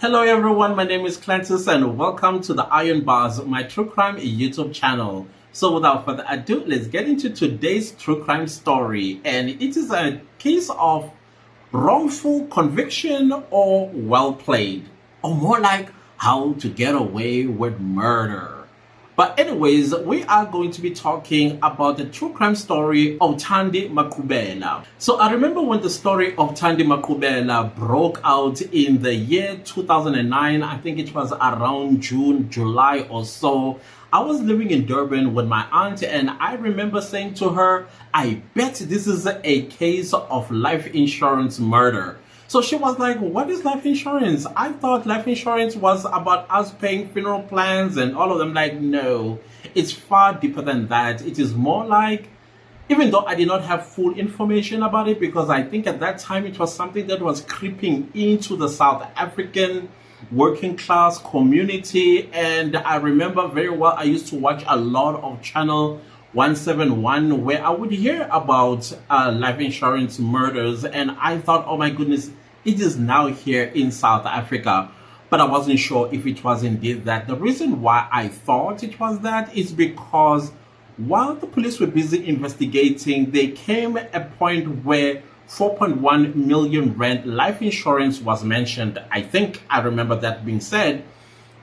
Hello everyone, my name is Clantis and welcome to the Iron Bars, my true crime YouTube channel. So without further ado, let's get into today's true crime story, and it is a case of wrongful conviction or well played, or more like how to get away with murder. But anyways, we are going to be talking about the true crime story of Thandi Maqubela. So I remember when the story of Thandi Maqubela broke out in the year 2009, I think it was around June, July or so. I was living in Durban with my aunt, and I remember saying to her, I bet this is a case of life insurance murder. So she was like, what is life insurance? I thought life insurance was about us paying funeral plans and all of them. Like, no, it's far deeper than that. It is more like, even though I did not have full information about it, because I think at that time it was something that was creeping into the South African working class community. And I remember very well, I used to watch a lot of channel 171 where I would hear about life insurance murders, and I thought, oh my goodness, it is now here in South Africa. But I wasn't sure if it was indeed that. The reason why I thought it was that is because while the police were busy investigating, there came a point where 4.1 million rand life insurance was mentioned. I think I remember that being said,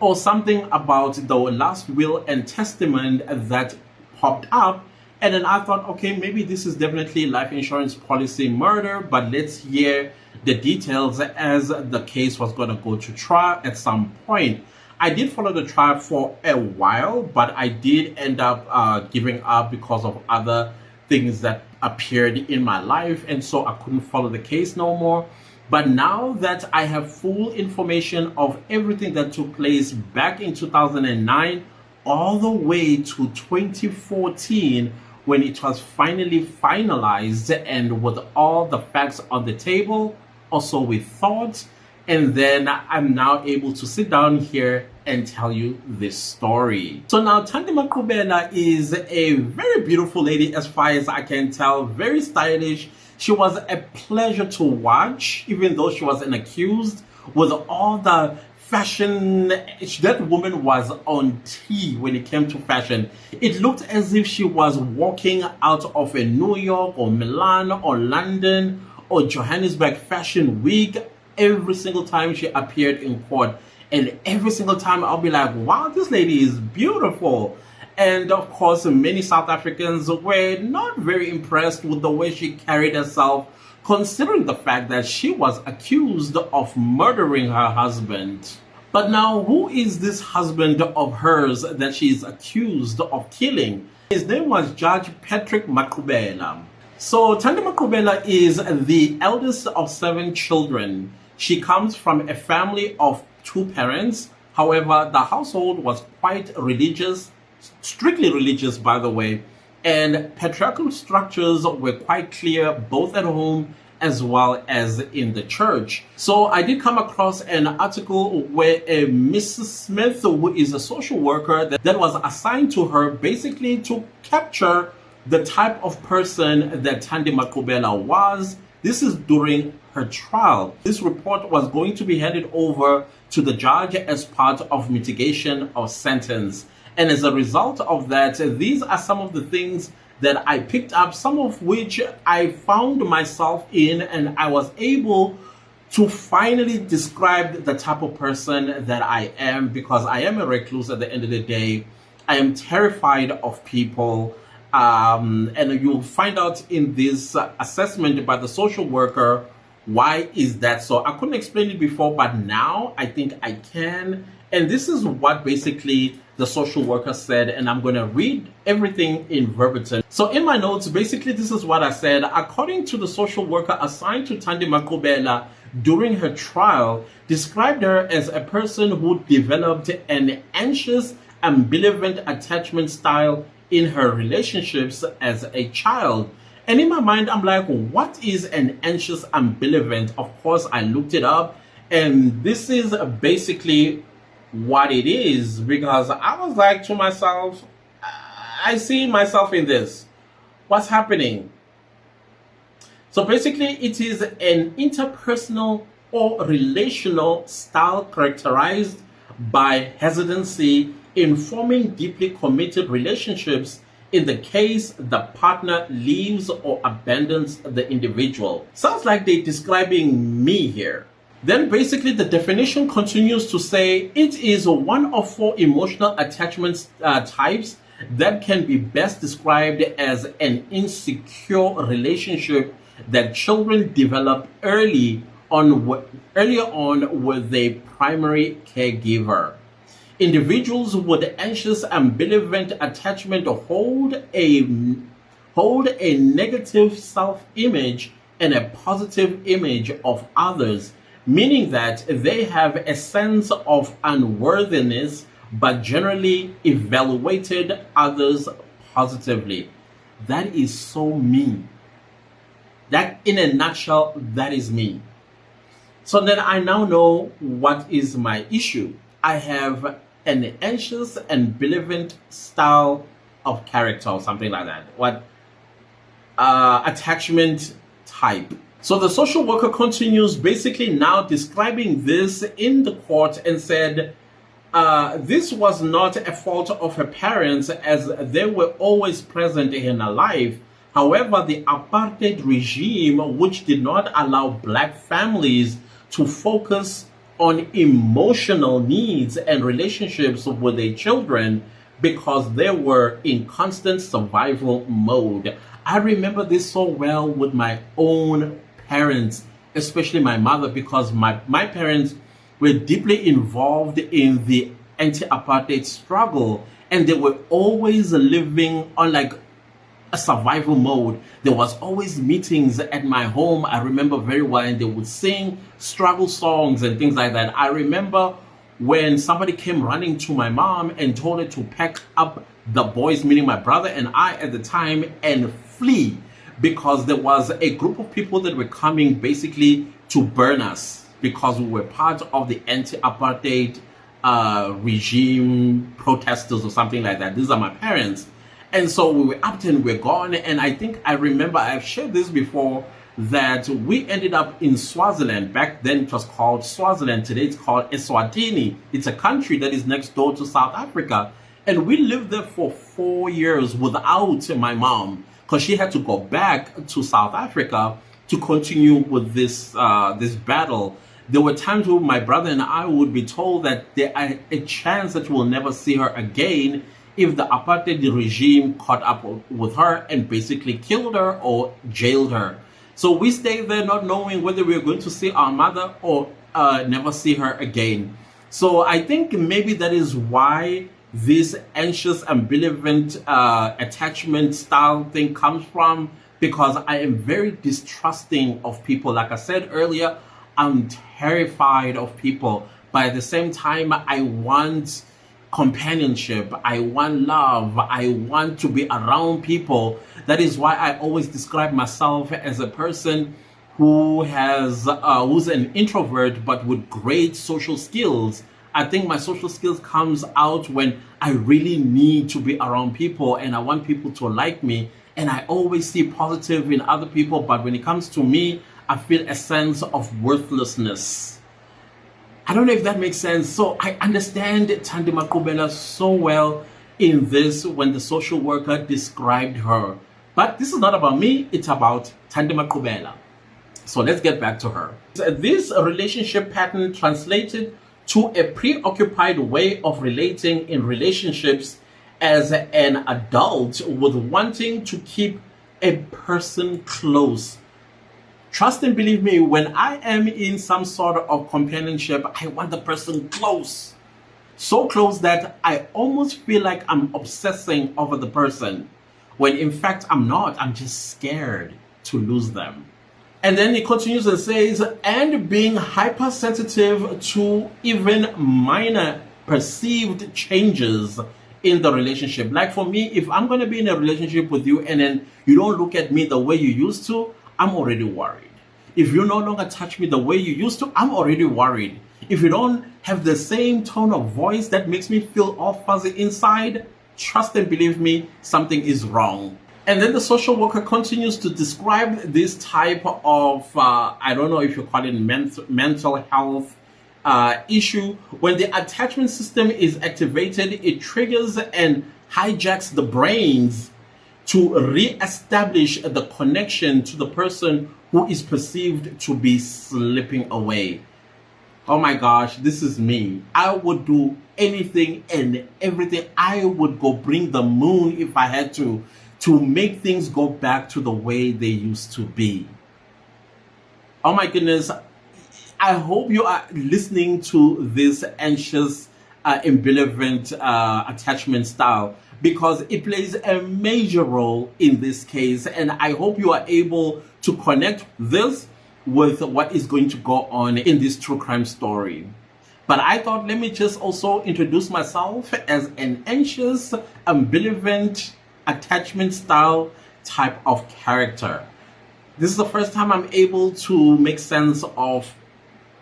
or something about the last will and testament that popped up. And then I thought, okay, maybe this is definitely life insurance policy murder, but let's hear the details as the case was going to go to trial at some point. I did follow the trial for a while, but I did end up giving up because of other things that appeared in my life, and so I couldn't follow the case no more. But now that I have full information of everything that took place back in 2009 all the way to 2014, when it was finally finalized and with all the facts on the table, also with thought, and then I'm now able to sit down here and tell you this story. So now Thandi Maqubela is a very beautiful lady as far as I can tell, very stylish. She was a pleasure to watch, even though she was an accused, with all the fashion. That woman was on T when it came to fashion. It looked as if she was walking out of a New York or Milan or London or Johannesburg fashion week every single time she appeared in court. And every single time I'll be like, wow, this lady is beautiful. And of course, many South Africans were not very impressed with the way she carried herself, considering the fact that she was accused of murdering her husband. But now, who is this husband of hers that she is accused of killing? His name was Judge Patrick Maqubela. So Thandi Maqubela is the eldest of 7 children. She comes from a family of 2 parents. However, the household was quite religious, strictly religious, by the way, and patriarchal structures were quite clear both at home as well as in the church. So I did come across an article where a Mrs. Smith, who is a social worker that was assigned to her basically to capture the type of person that Thandi Maqubela was. This is during her trial. This report was going to be handed over to the judge as part of mitigation of sentence. And as a result of that, these are some of the things that I picked up, some of which I found myself in, and I was able to finally describe the type of person that I am, because I am a recluse at the end of the day. I am terrified of people. And you'll find out in this assessment by the social worker why is that so. I couldn't explain it before, but now I think I can. And this is what basically the social worker said, and I'm going to read everything in verbatim. So in my notes, basically this is what I said. According to the social worker assigned to Thandi Maqubela during her trial, described her as a person who developed an anxious, ambivalent attachment style in her relationships as a child. And in my mind, I'm like, what is an anxious ambivalent? Of course, I looked it up, and this is basically what it is, because I was like to myself, I see myself in this. What's happening? So basically, it is an interpersonal or relational style characterized by hesitancy in forming deeply committed relationships in the case the partner leaves or abandons the individual. Sounds like they're describing me here. Then basically the definition continues to say it is one of 4 emotional attachment types that can be best described as an insecure relationship that children develop earlier on with their primary caregiver. Individuals with anxious ambivalent attachment hold a negative self-image and a positive image of others, meaning that they have a sense of unworthiness but generally evaluated others positively. That is so me. That, in a nutshell, that is me. So then I now know what is my issue. I have an anxious and ambivalent style of character or something like that. What attachment type. So the social worker continues basically now describing this in the court and said, this was not a fault of her parents as they were always present in her life. However, the apartheid regime, which did not allow black families to focus on emotional needs and relationships with their children because they were in constant survival mode. I remember this so well with my own parents, especially my mother, because my parents were deeply involved in the anti-apartheid struggle, and they were always living on like a survival mode. There was always meetings at my home, I remember very well, and they would sing struggle songs and things like that. I remember when somebody came running to my mom and told her to pack up the boys, meaning my brother and I at the time, and flee, because there was a group of people that were coming basically to burn us because we were part of the anti-apartheid regime protesters or something like that. These are my parents. And so we were up and we were gone. And I think I remember, I've shared this before, that we ended up in Swaziland. Back then it was called Swaziland. Today it's called Eswatini. It's a country that is next door to South Africa. And we lived there for 4 years without my mom, because she had to go back to South Africa to continue with this this battle. There were times where my brother and I would be told that there are a chance that we'll never see her again if the apartheid regime caught up with her and basically killed her or jailed her. So we stayed there not knowing whether we were going to see our mother or never see her again. So I think maybe that is why this anxious ambivalent attachment style thing comes from, because I am very distrusting of people. Like I said earlier, I'm terrified of people, but at the same time I want companionship, I want love, I want to be around people. That is why I always describe myself as a person who has who's an introvert but with great social skills. I think my social skills comes out when I really need to be around people and I want people to like me, and I always see positive in other people, but when it comes to me, I feel a sense of worthlessness. I don't know if that makes sense. So I understand Thandi Maqubela so well in this when the social worker described her. But this is not about me, it's about Thandi Maqubela. So let's get back to her. This relationship pattern translated to a preoccupied way of relating in relationships as an adult with wanting to keep a person close. Trust and believe me, when I am in some sort of companionship, I want the person close. So close that I almost feel like I'm obsessing over the person, when in fact I'm not. I'm just scared to lose them. And then he continues and says, and being hypersensitive to even minor perceived changes in the relationship. Like for me, if I'm going to be in a relationship with you and then you don't look at me the way you used to, I'm already worried. If you no longer touch me the way you used to, I'm already worried. If you don't have the same tone of voice that makes me feel all fuzzy inside, trust and believe me, something is wrong. And then the social worker continues to describe this type of, I don't know if you call it mental health issue. When the attachment system is activated, it triggers and hijacks the brains to re-establish the connection to the person who is perceived to be slipping away. Oh my gosh, this is me. I would do anything and everything. I would go bring the moon if I had to make things go back to the way they used to be. Oh my goodness. I hope you are listening to this anxious, ambivalent attachment style, because it plays a major role in this case. And I hope you are able to connect this with what is going to go on in this true crime story. But I thought, let me just also introduce myself as an anxious, ambivalent, attachment style type of character. This is the first time I'm able to make sense of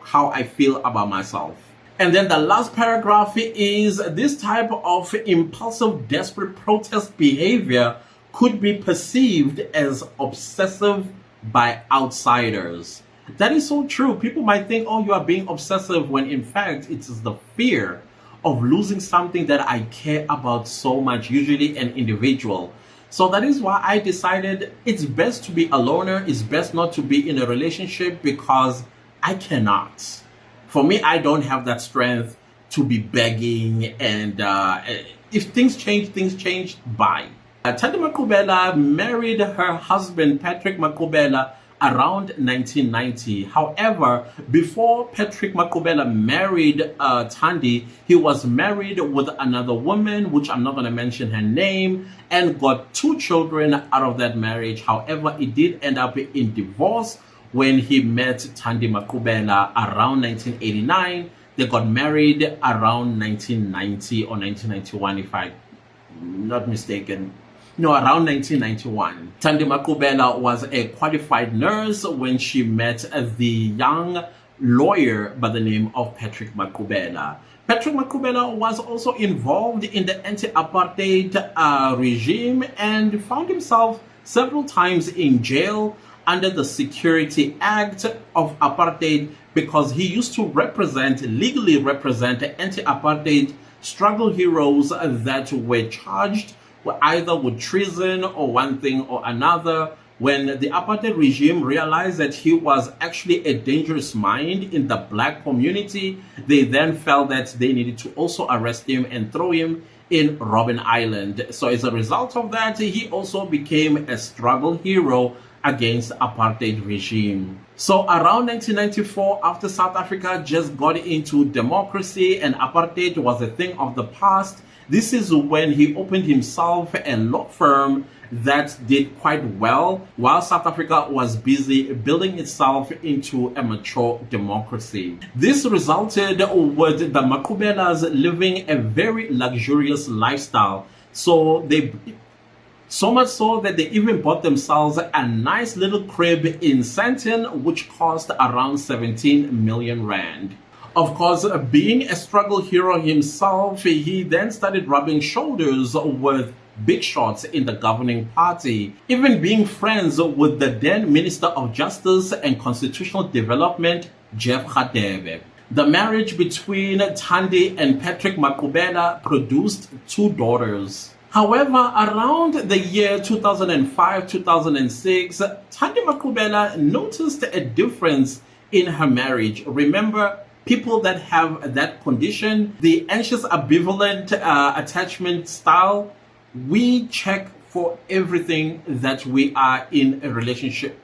how I feel about myself. And then the last paragraph is, this type of impulsive, desperate protest behavior could be perceived as obsessive by outsiders. That is so true. People might think, oh, you are being obsessive, when in fact it is the fear of losing something that I care about so much, usually an individual. So that is why I decided it's best to be a loner. It's best not to be in a relationship, because I cannot. For me, I don't have that strength to be begging, and if things change, bye. Thandi Maqubela married her husband, Patrick Maqubela, around 1990. However, before Patrick Maqubela married Thandi, he was married with another woman, which I'm not going to mention her name, and got 2 children out of that marriage. However, it did end up in divorce when he met Thandi Maqubela around 1989. They got married around 1990 or 1991, if I'm not mistaken. No, around 1991. Thandi Maqubela was a qualified nurse when she met the young lawyer by the name of Patrick Maqubela. Patrick Maqubela was also involved in the anti-apartheid regime and found himself several times in jail under the Security Act of Apartheid, because he used to legally represent anti-apartheid struggle heroes that were charged either with treason or one thing or another. When the apartheid regime realized that he was actually a dangerous mind in the black community, they then felt that they needed to also arrest him and throw him in Robben Island. So as a result of that, he also became a struggle hero against apartheid regime. So around 1994, after South Africa just got into democracy and apartheid was a thing of the past, this is when he opened himself a law firm that did quite well while South Africa was busy building itself into a mature democracy. This resulted with the Maqubelas living a very luxurious lifestyle. So much so that they even bought themselves a nice little crib in Sandton, which cost around 17 million rand. Of course, being a struggle hero himself, he then started rubbing shoulders with big shots in the governing party, even being friends with the then Minister of Justice and Constitutional Development, Jeff Radebe. The marriage between Thandi and Patrick Maqubela produced 2 daughters. However, around the year 2005-2006, Thandi Maqubela noticed a difference in her marriage. Remember, people that have that condition, the anxious ambivalent attachment style, we check for everything that we are in a relationship.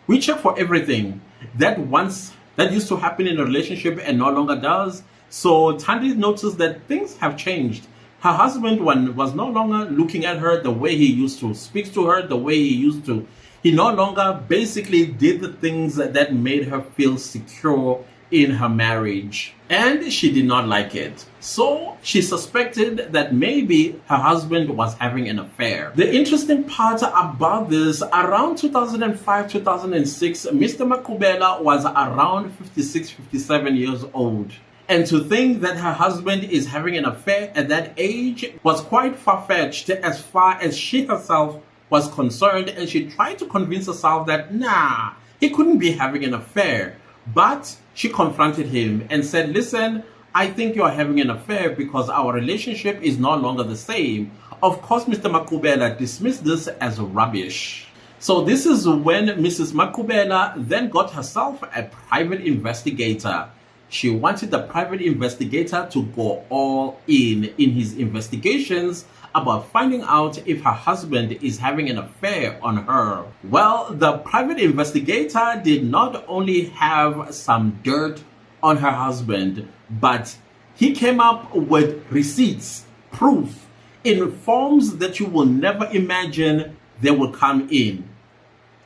We check for everything that used to happen in a relationship and no longer does. So Thandi noticed that things have changed. Her husband was no longer looking at her the way he used to, speaks to her the way he used to. He no longer basically did the things that made her feel secure in her marriage, and she did not like it. So she suspected that maybe her husband was having an affair. The interesting part about this, around 2005-2006, Mr. Maqubela was around 56-57 years old. And to think that her husband is having an affair at that age was quite far-fetched, as far as she herself was concerned, and she tried to convince herself that, nah, he couldn't be having an affair. But she confronted him and said, listen, I think you're having an affair because our relationship is no longer the same. Of course, Mr. Maqubela dismissed this as rubbish. So this is when Mrs. Maqubela then got herself a private investigator. She wanted the private investigator to go all in his investigations about finding out if her husband is having an affair on her. Well, the private investigator did not only have some dirt on her husband, but he came up with receipts, proof, in forms that you will never imagine they would come in.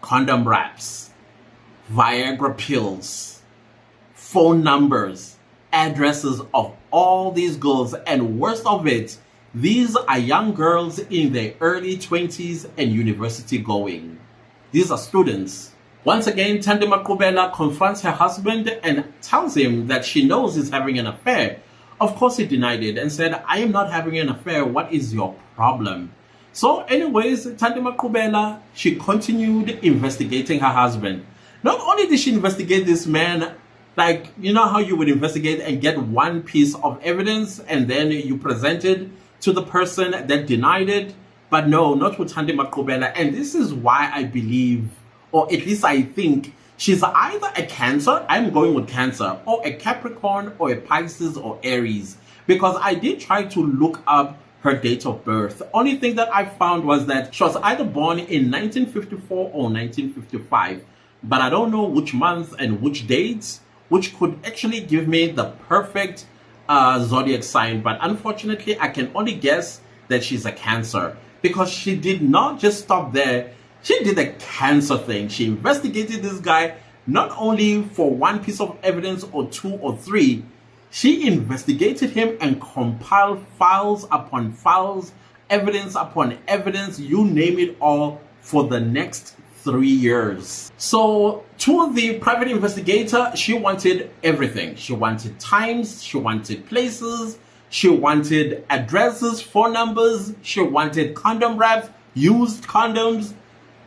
Condom wraps, Viagra pills, phone numbers, addresses of all these girls, and worst of it, these are young girls in their early 20s and university going. These are students. Once again, Thandi Maqubela confronts her husband and tells him that she knows he's having an affair. Of course, he denied it and said, I am not having an affair. What is your problem? So anyways, Thandi Maqubela, she continued investigating her husband. Not only did she investigate this man, like, you know how you would investigate and get one piece of evidence and then you present it to the person that denied it, but no, not with Thandi Maqubela. And this is why I believe, or at least I think, she's either a Cancer, I'm going with Cancer, or a Capricorn, or a Pisces, or Aries. Because I did try to look up her date of birth. The only thing that I found was that she was either born in 1954 or 1955. But I don't know which month and which dates, which could actually give me the perfect zodiac sign. But unfortunately, I can only guess that she's a Cancer. Because she did not just stop there. She did a Cancer thing. She investigated this guy not only for one piece of evidence or two or three. She investigated him and compiled files upon files, evidence upon evidence, you name it all, for the next 3 years. So to the private investigator, she wanted everything. She wanted times, she wanted places, she wanted addresses, phone numbers, she wanted condom wraps, used condoms,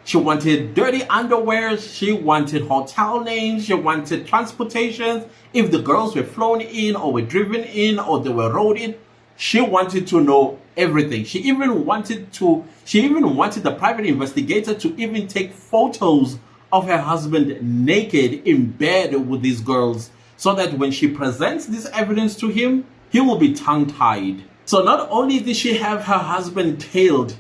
she wanted dirty underwear, she wanted hotel names, she wanted transportations, if the girls were flown in or were driven in or they were rode in. She wanted to know everything. She even wanted the private investigator to even take photos of her husband naked in bed with these girls, so that when she presents this evidence to him, he will be tongue-tied. So not only did she have her husband tailed,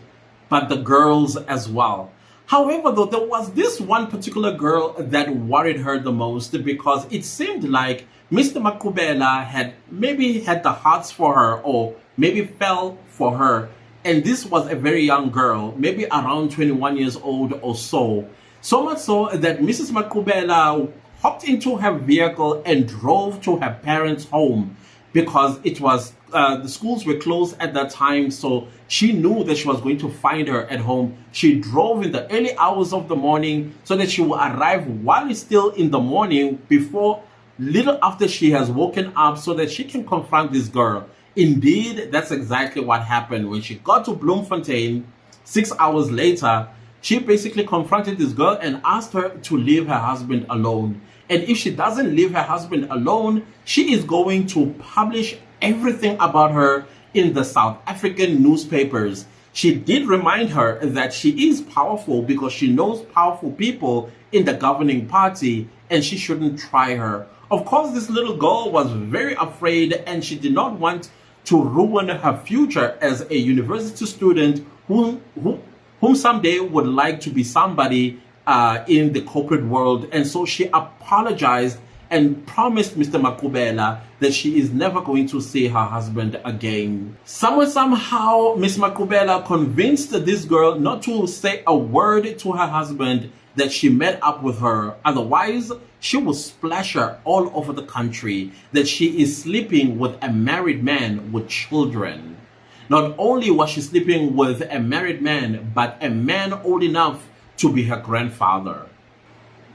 but the girls as well. However, though, there was this one particular girl that worried her the most, because it seemed like Mr. Maqubela had maybe had the hearts for her, or maybe fell for her. And this was a very young girl, maybe around 21 years old or so. So much so that Mrs. Maqubela hopped into her vehicle and drove to her parents' home, because it was the schools were closed at that time, so she knew that she was going to find her at home. She drove in the early hours of the morning so that she will arrive while it's still in the morning, before little after she has woken up, so that she can confront this girl. Indeed, that's exactly what happened. When she got to Bloemfontein 6 hours later, she basically confronted this girl and asked her to leave her husband alone. And if she doesn't leave her husband alone, she is going to publish everything about her in the South African newspapers. She did remind her that she is powerful because she knows powerful people in the governing party, and she shouldn't try her. Of course, this little girl was very afraid, and she did not want to ruin her future as a university student whom someday would like to be somebody in the corporate world. And so she apologized and promised Mr. Maqubela that she is never going to see her husband again. Somehow, Miss Maqubela convinced this girl not to say a word to her husband that she met up with her. Otherwise, she will splash her all over the country that she is sleeping with a married man with children. Not only was she sleeping with a married man, but a man old enough to be her grandfather.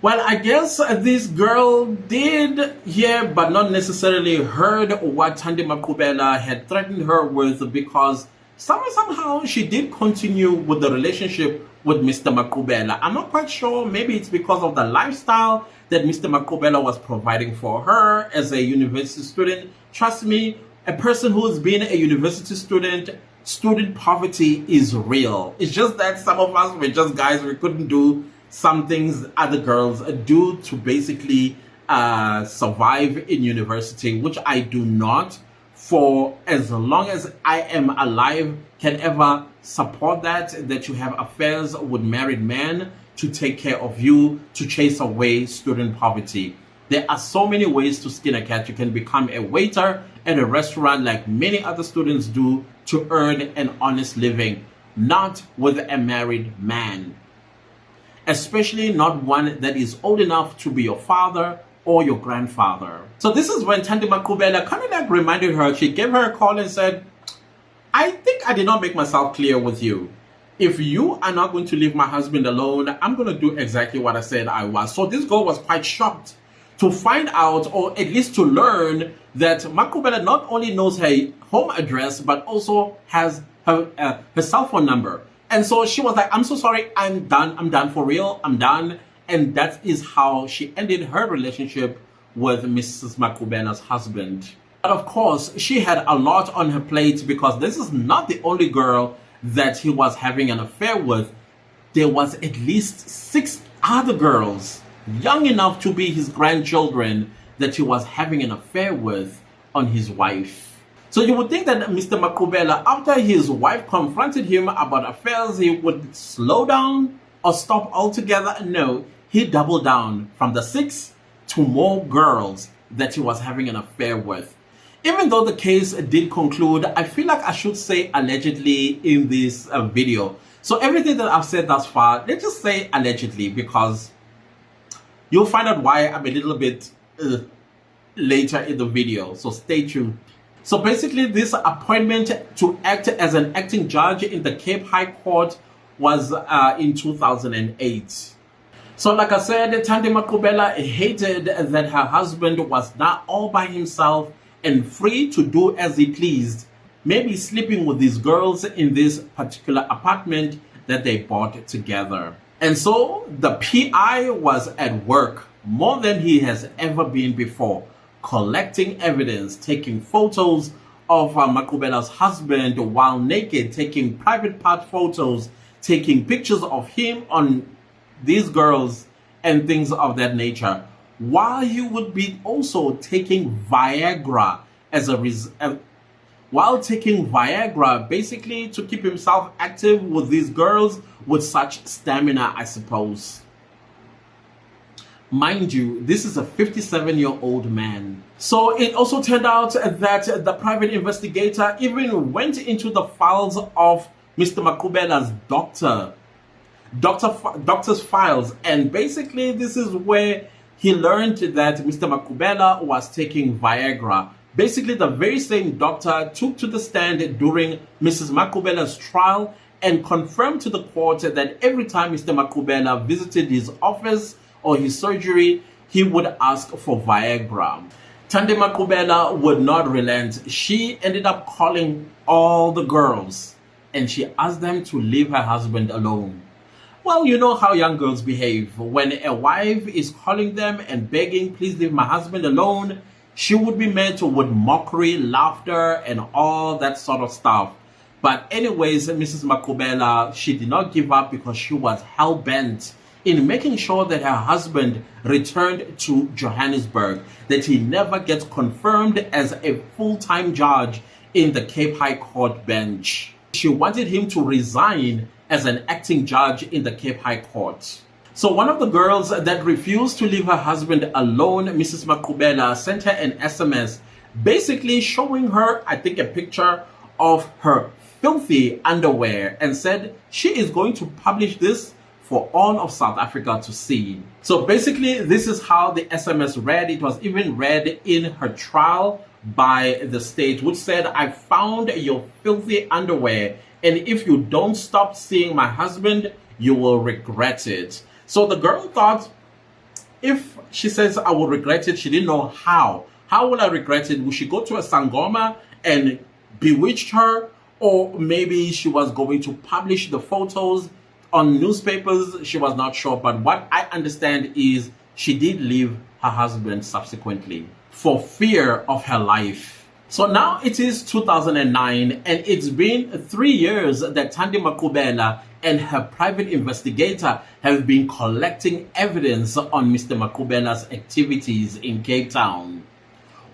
Well, I guess this girl did hear but not necessarily heard what Thandi Maqubela had threatened her with, because somehow she did continue with the relationship with Mr. Maqubela. I'm not quite sure. Maybe it's because of the lifestyle that Mr. Maqubela was providing for her as a university student. Trust me, a person who's been a university student poverty is real. It's just that some of us were just guys. We couldn't do some things other girls do to basically survive in university, which I do not, for as long as I am alive, can ever support that you have affairs with married men to take care of you, to chase away student poverty. There are so many ways to skin a cat. You can become a waiter at a restaurant like many other students do to earn an honest living, not with a married man, especially not one that is old enough to be your father or your grandfather. So this is when Thandi Maqubela kind of like reminded her. She gave her a call and said, I think I did not make myself clear with you. If you are not going to leave my husband alone, I'm going to do exactly what I said I was. So this girl was quite shocked to find out, or at least to learn, that Maqubela not only knows her home address, but also has her cell phone number. And so she was like, I'm so sorry, I'm done for real, I'm done. And that is how she ended her relationship with Mrs. Maqubela's husband. But of course, she had a lot on her plate, because this is not the only girl that he was having an affair with. There was at least 6 other girls, young enough to be his grandchildren, that he was having an affair with on his wife. So you would think that Mr. Maqubela, after his wife confronted him about affairs, he would slow down or stop altogether. No, he doubled down from the 6 to more girls that he was having an affair with. Even though the case did conclude, I feel like I should say allegedly in this video. So everything that I've said thus far, let's just say allegedly, because you'll find out why I'm a little bit later in the video. So stay tuned. So basically, this appointment to act as an acting judge in the Cape High Court was in 2008. So like I said, Thandi Maqubela hated that her husband was not all by himself and free to do as he pleased, maybe sleeping with these girls in this particular apartment that they bought together. And so the PI was at work more than he has ever been before, collecting evidence, taking photos of Maqubela's husband while naked, taking private part photos, taking pictures of him on these girls and things of that nature, while he would be also taking Viagra while taking Viagra basically to keep himself active with these girls with such stamina, I suppose. Mind you, this is a 57-year-old man. So it also turned out that the private investigator even went into the files of Mr. Maqubela's doctor's files, and basically this is where he learned that Mr. Maqubela was taking Viagra. Basically, the very same doctor took to the stand during Mrs. Maqubela's trial and confirmed to the court that every time Mr. Maqubela visited his office or his surgery, he would ask for Viagra. Thandi Maqubela would not relent. She ended up calling all the girls and she asked them to leave her husband alone. Well, you know how young girls behave. When a wife is calling them and begging, please leave my husband alone, she would be met with mockery, laughter, and all that sort of stuff. But anyways, Mrs. Maqubela, she did not give up because she was hell-bent in making sure that her husband returned to Johannesburg, that he never gets confirmed as a full-time judge in the Cape High Court bench. She wanted him to resign as an acting judge in the Cape High Court. So one of the girls that refused to leave her husband alone, Mrs. Maqubela, sent her an SMS basically showing her, I think, a picture of her filthy underwear and said she is going to publish this for all of South Africa to see. So basically, this is how the SMS read. It was even read in her trial by the state, which said, I found your filthy underwear, and if you don't stop seeing my husband, you will regret it. So the girl thought, if she says I will regret it, she didn't know how. How will I regret it? Will she go to a sangoma and bewitch her? or maybe she was going to publish the photos on newspapers. She was not sure, but what I understand is she did leave her husband subsequently for fear of her life. So now it is 2009, and it's been 3 years that Thandi Maqubela and her private investigator have been collecting evidence on Mr. Maqubela's activities in Cape Town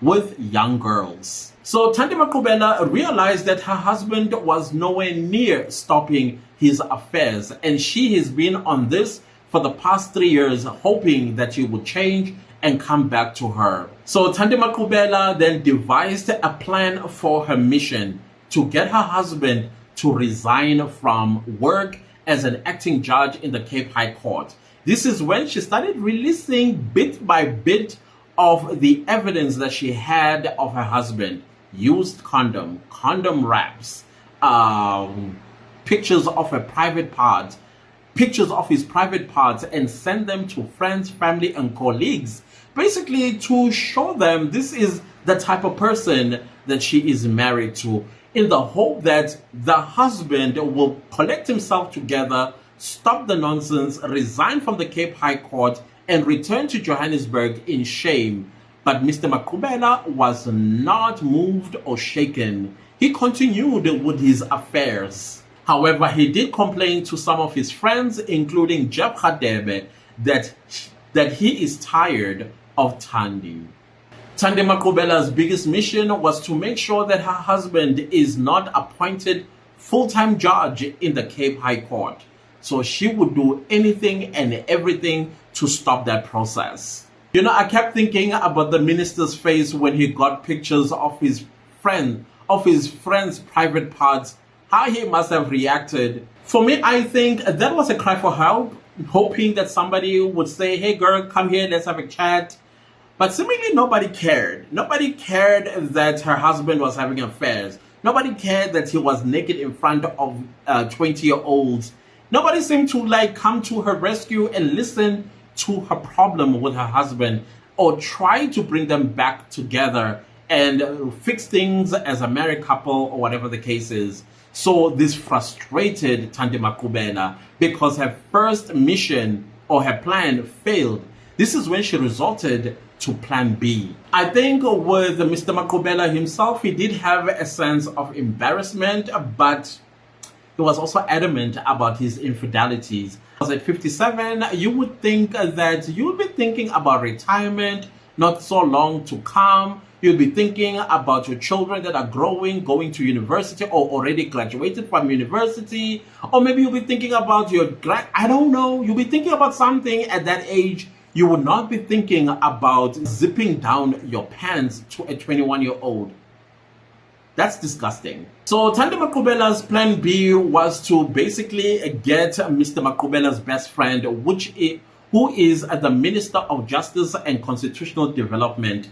with young girls. So Thandi Maqubela realized that her husband was nowhere near stopping his affairs, and she has been on this for the past 3 years, hoping that he would change and come back to her. So Thandi Maqubela then devised a plan for her mission to get her husband to resign from work as an acting judge in the Cape High Court. This is when she started releasing bit by bit of the evidence that she had of her husband. Used condom wraps, pictures of her private parts, pictures of his private parts, and send them to friends, family, and colleagues, basically to show them this is the type of person that she is married to, in the hope that the husband will collect himself together, stop the nonsense, resign from the Cape High Court, and return to Johannesburg in shame. But Mr. Maqubela was not moved or shaken. He continued with his affairs. However, he did complain to some of his friends, including Jeff Hadebe, that he is tired of Thandi. Thandi Maqubela's biggest mission was to make sure that her husband is not appointed full-time judge in the Cape High Court. So she would do anything and everything to stop that process. You know, I kept thinking about the minister's face when he got pictures of his friend's private parts, how he must have reacted. For me, I think that was a cry for help, hoping that somebody would say, hey girl, come here, let's have a chat. But seemingly nobody cared. Nobody cared that her husband was having affairs. Nobody cared that he was naked in front of 20-year-olds. Nobody seemed to come to her rescue and listen to her problem with her husband, or try to bring them back together and fix things as a married couple, or whatever the case is. So this frustrated Thandi Maqubela because her first mission or her plan failed. This is when she resorted to plan B. I think with Mr. Maqubela himself, he did have a sense of embarrassment, but he was also adamant about his infidelities. At 57, you would think that you would be thinking about retirement not so long to come. You'll be thinking about your children that are growing, going to university, or already graduated from university. Or maybe you'll be thinking about I don't know. You'll be thinking about something at that age. You would not be thinking about zipping down your pants to a 21-year-old. That's disgusting. So Thandi Maqubela's plan B was to basically get Mr. Maqubela's best friend, who is the Minister of Justice and Constitutional Development.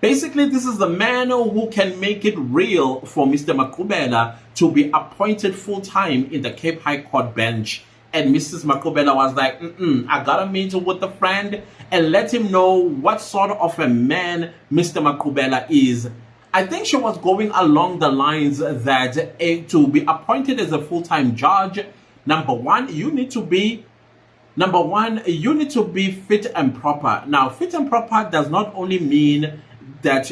Basically, this is the man who can make it real for Mr. Maqubela to be appointed full-time in the Cape High Court bench. And Mrs. Maqubela was like, I gotta meet with the friend and let him know what sort of a man Mr. Maqubela is. I think she was going along the lines that to be appointed as a full-time judge, number one, you need to be fit and proper. Now, fit and proper does not only mean that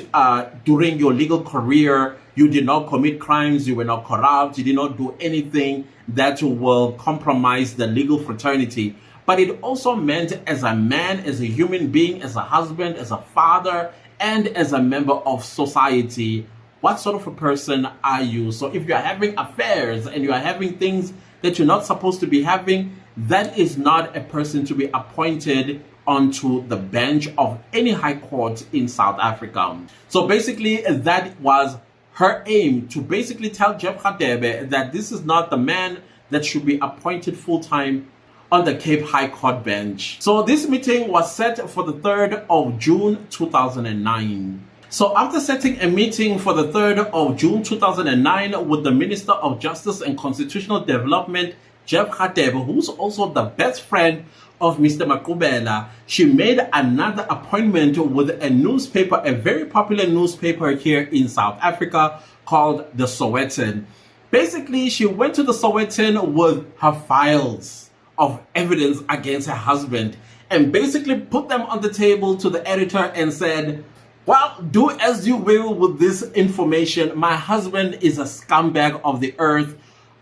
during your legal career, you did not commit crimes, you were not corrupt, you did not do anything that will compromise the legal fraternity. But it also meant as a man, as a human being, as a husband, as a father, and as a member of society. What sort of a person are you? So if you are having affairs and you are having things that you're not supposed to be having, that is not a person to be appointed onto the bench of any high court in South Africa. So basically that was her aim, to basically tell Jeff Hadebe that this is not the man that should be appointed full-time on the Cape High Court bench. So this meeting was set for the 3rd of June 2009. So after setting a meeting for the 3rd of June 2009 with the Minister of Justice and Constitutional Development, Jeff Hadebe, who's also the best friend of Mr. Maqubela, she made another appointment with a newspaper, a very popular newspaper here in South Africa called The Sowetan. Basically, she went to the Sowetan with her files of evidence against her husband and basically put them on the table to the editor and said, well, do as you will with this information. My husband is a scumbag of the earth.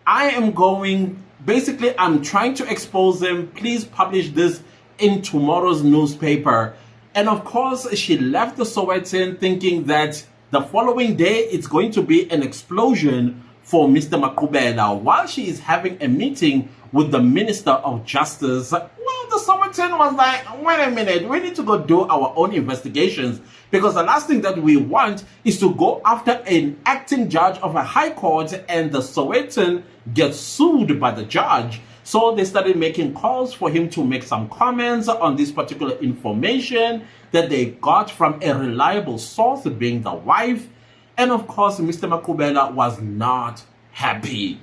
I'm trying to expose him. Please publish this in tomorrow's newspaper. And of course, she left the Sowetan thinking that the following day it's going to be an explosion for Mr. Maqubela while she is having a meeting with the Minister of Justice. Well, the Sowetan was like, wait a minute, we need to go do our own investigations, because the last thing that we want is to go after an acting judge of a high court and the Sowetan gets sued by the judge. So they started making calls for him to make some comments on this particular information that they got from a reliable source, being the wife. And of course, Mr. Maqubela was not happy.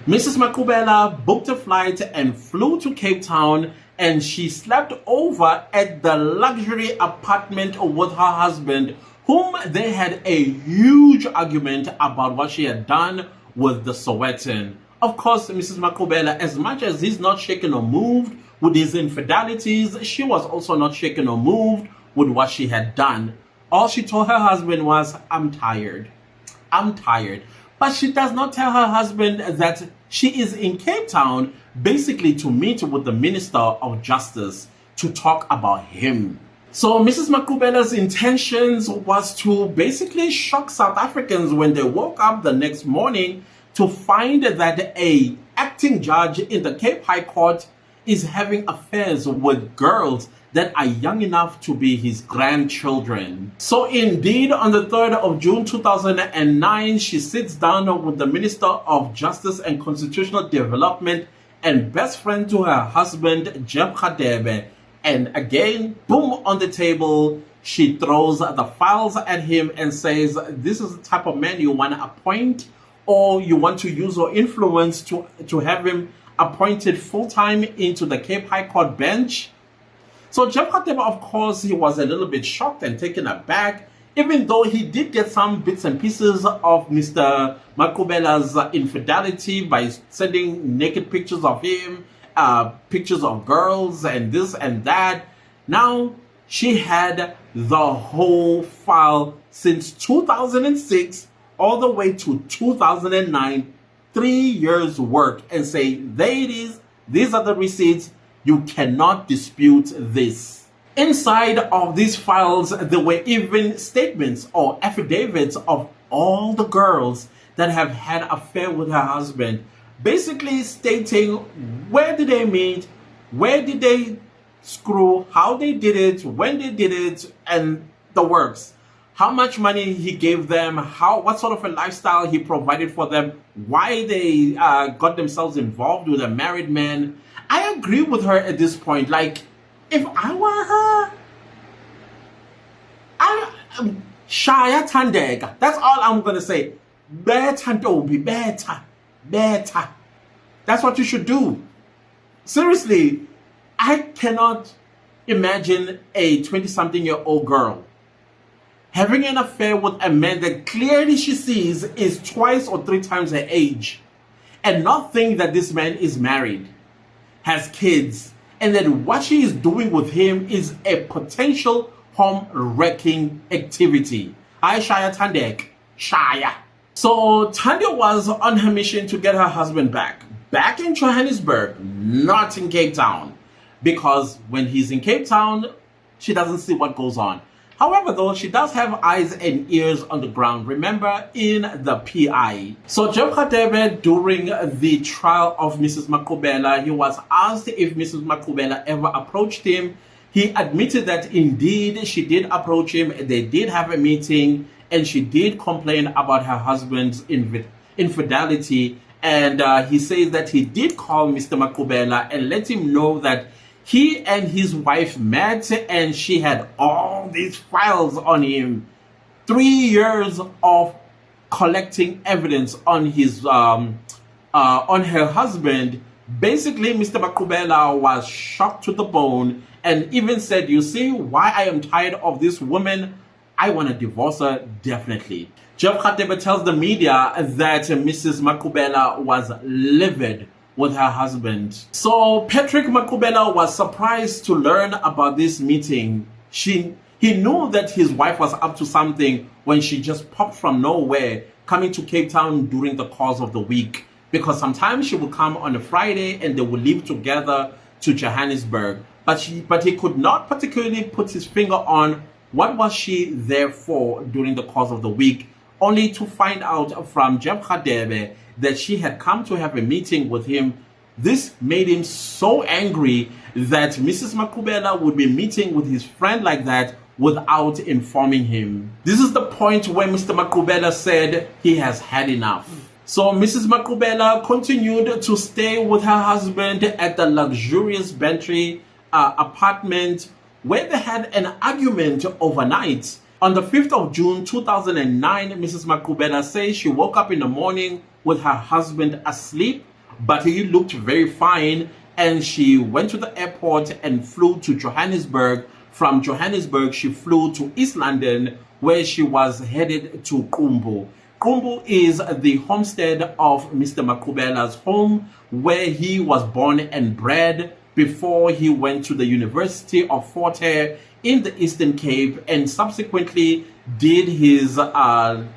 Mrs. Maqubela booked a flight and flew to Cape Town, and she slept over at the luxury apartment with her husband, whom they had a huge argument about what she had done with the Sowetan. Of course, Mrs. Maqubela, as much as he's not shaken or moved with his infidelities, she was also not shaken or moved with what she had done. All she told her husband was, I'm tired. I'm tired. But she does not tell her husband that she is in Cape Town basically to meet with the Minister of Justice to talk about him. So Mrs. Maqubela's intentions was to basically shock South Africans when they woke up the next morning to find that a acting judge in the Cape High Court is having affairs with girls that are young enough to be his grandchildren. So indeed, on the 3rd of June 2009, she sits down with the Minister of Justice and Constitutional Development and best friend to her husband, Jeff Khadebe. And again, boom, on the table, she throws the files at him and says, this is the type of man you want to appoint, or you want to use your influence to have him appointed full-time into the Cape High Court bench. So Jeff Khadebe, of course, he was a little bit shocked and taken aback, even though he did get some bits and pieces of Mr. Maqubela's infidelity by sending naked pictures of him, pictures of girls and this and that. Now, she had the whole file since 2006 all the way to 2009, 3 years work, and say, there it is, these are the receipts, you cannot dispute this. Inside of these files, there were even statements or affidavits of all the girls that have had an affair with her husband, basically stating where did they meet, where did they screw, how they did it, when they did it, and the works. How much money he gave them, what sort of a lifestyle he provided for them, why they got themselves involved with a married man. I agree with her at this point. Like, if I were her, Shaya Tandega. That's all I'm going to say. Better, Toby, better. That's what you should do. Seriously, I cannot imagine a 20-something-year-old girl having an affair with a man that clearly she sees is 2 or 3 times her age, and not think that this man is married, has kids, and that what she is doing with him is a potential home-wrecking activity. Hi, Shaya Tandek. Shaya. So Thandi was on her mission to get her husband back in Johannesburg, not in Cape Town, because when he's in Cape Town, she doesn't see what goes on. However, though, she does have eyes and ears on the ground, remember, in the PI. So Jeff Khadebe, during the trial of Mrs. Maqubela, he was asked if Mrs. Maqubela ever approached him. He admitted that indeed she did approach him, they did have a meeting, and she did complain about her husband's infidelity. And he says that he did call Mr. Maqubela and let him know that he and his wife met and she had all these files on him. 3 years of collecting evidence on his on her husband. Basically, Mr. Maqubela was shocked to the bone and even said, you see why I am tired of this woman? I want to divorce her, definitely. Jeff Radebe tells the media that Mrs. Maqubela was livid with her husband. So Patrick Maqubela was surprised to learn about this meeting. He knew that his wife was up to something when she just popped from nowhere, coming to Cape Town during the course of the week. Because sometimes she would come on a Friday and they would leave together to Johannesburg. But he could not particularly put his finger on what was she there for during the course of the week, only to find out from Jeff Radebe that she had come to have a meeting with him. This made him so angry that Mrs. Maqubela would be meeting with his friend like that without informing him. This is the point where Mr. Maqubela said he has had enough. So Mrs. Maqubela continued to stay with her husband at the luxurious Bantry apartment, where they had an argument overnight. On the 5th of June 2009, Mrs. Maqubela says she woke up in the morning with her husband asleep, but he looked very fine, and she went to the airport and flew to Johannesburg. From Johannesburg, she flew to East London, where she was headed to Qumbu. Qumbu is the homestead of Mr. Maqubela's home, where he was born and bred before he went to the University of Fort Hare in the Eastern Cape, and subsequently did his articles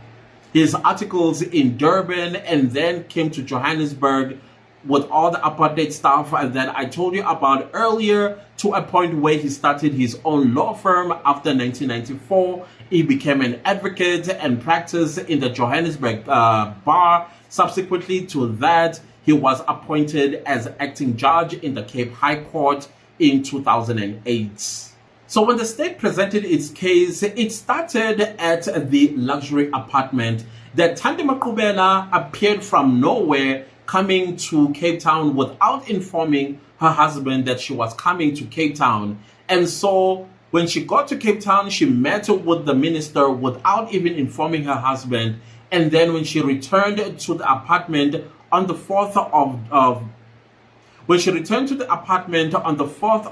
in Durban, and then came to Johannesburg with all the apartheid stuff that I told you about earlier, to a point where he started his own law firm after 1994. He became an advocate and practiced in the Johannesburg bar. Subsequently to that, he was appointed as acting judge in the Cape High Court in 2008. So when the state presented its case, it started at the luxury apartment that Thandi Maqubela appeared from nowhere, coming to Cape Town without informing her husband that she was coming to Cape Town. And so when she got to Cape Town, she met with the minister without even informing her husband. And then when she returned to the apartment on the 4th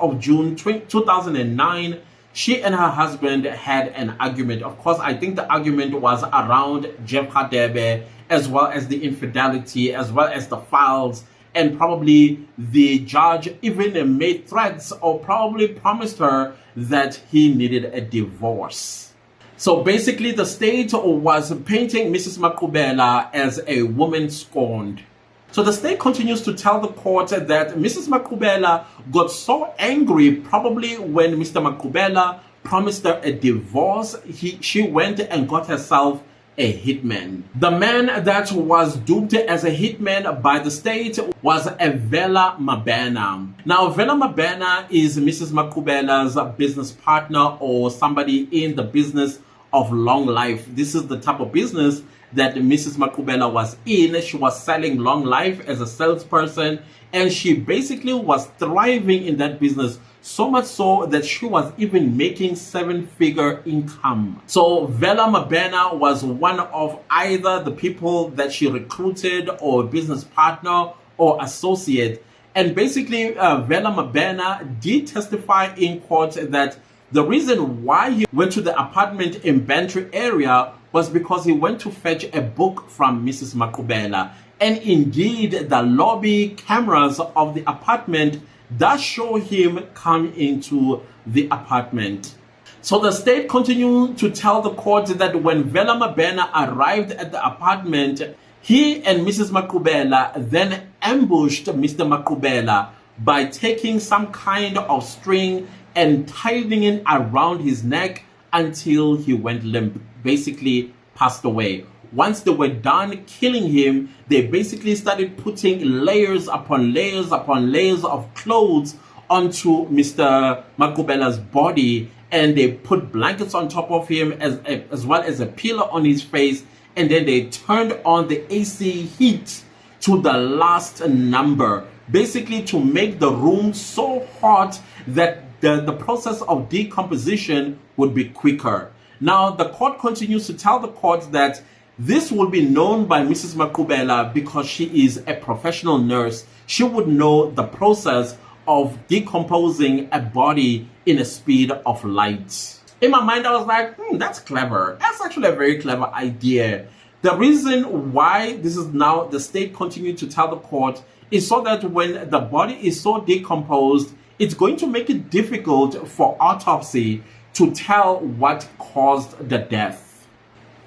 of June 2009, she and her husband had an argument. Of course, I think the argument was around Jeff Radebe, as well as the infidelity, as well as the files, and probably the judge even made threats or probably promised her that he needed a divorce. So basically, the state was painting Mrs. Maqubela as a woman scorned. So the state continues to tell the court that Mrs. Maqubela got so angry, probably when Mr. Maqubela promised her a divorce, she went and got herself a hitman. The man that was duped as a hitman by the state was a Vela Mabena. Now, Vela Mabena is Mrs. Maqubela's business partner, or somebody in the business of long life. This is the type of business that Mrs. Maqubela was in. She was selling long life as a salesperson, and she basically was thriving in that business, so much so that she was even making 7-figure income. So Vela Mabena was one of either the people that she recruited, or business partner or associate. And basically Vela Mabena did testify in court that the reason why he went to the apartment in Bantry area was because he went to fetch a book from Mrs. Maqubela. And indeed, the lobby cameras of the apartment does show him come into the apartment. So the state continued to tell the court that when Vela Mabena arrived at the apartment, he and Mrs. Maqubela then ambushed Mr. Maqubela by taking some kind of string and tying it around his neck until he went limp, basically passed away. Once they were done killing him, they basically started putting layers upon layers upon layers of clothes onto Mr. Maqubela's body, and they put blankets on top of him as well as a pillow on his face, and then they turned on the AC heat to the last number, basically to make the room so hot that the process of decomposition would be quicker. Now, the court continues to tell the court that this will be known by Mrs. Maqubela because she is a professional nurse. She would know the process of decomposing a body in a speed of light. In my mind, I was like, that's clever. That's actually a very clever idea. The reason why this is now the state continued to tell the court is so that when the body is so decomposed, it's going to make it difficult for autopsy to tell what caused the death.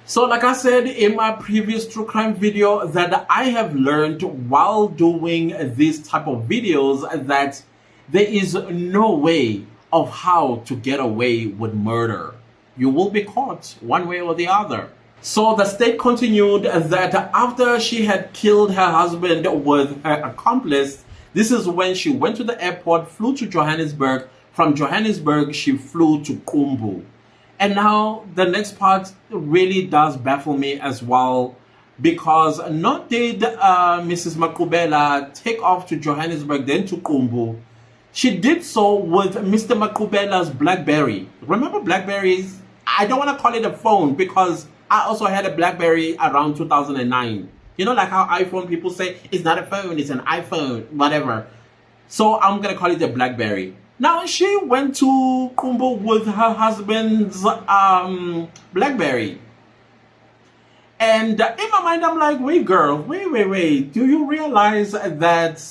So like I said in my previous true crime video, that I have learned while doing these type of videos that there is no way of how to get away with murder. You will be caught one way or the other. So the state continued that after she had killed her husband with her accomplice, this is when she went to the airport, flew to Johannesburg. From Johannesburg, she flew to Kumbu. And now the next part really does baffle me as well, because not did Mrs. Maqubela take off to Johannesburg, then to Kumbu. She did so with Mr. Maqubela's BlackBerry. Remember BlackBerries? I don't want to call it a phone because I also had a BlackBerry around 2009. You know, like how iPhone people say, it's not a phone, it's an iPhone, whatever. So I'm going to call it a BlackBerry. Now, she went to Kumbu with her husband's BlackBerry. And in my mind, I'm like, wait, girl, wait. Do you realize that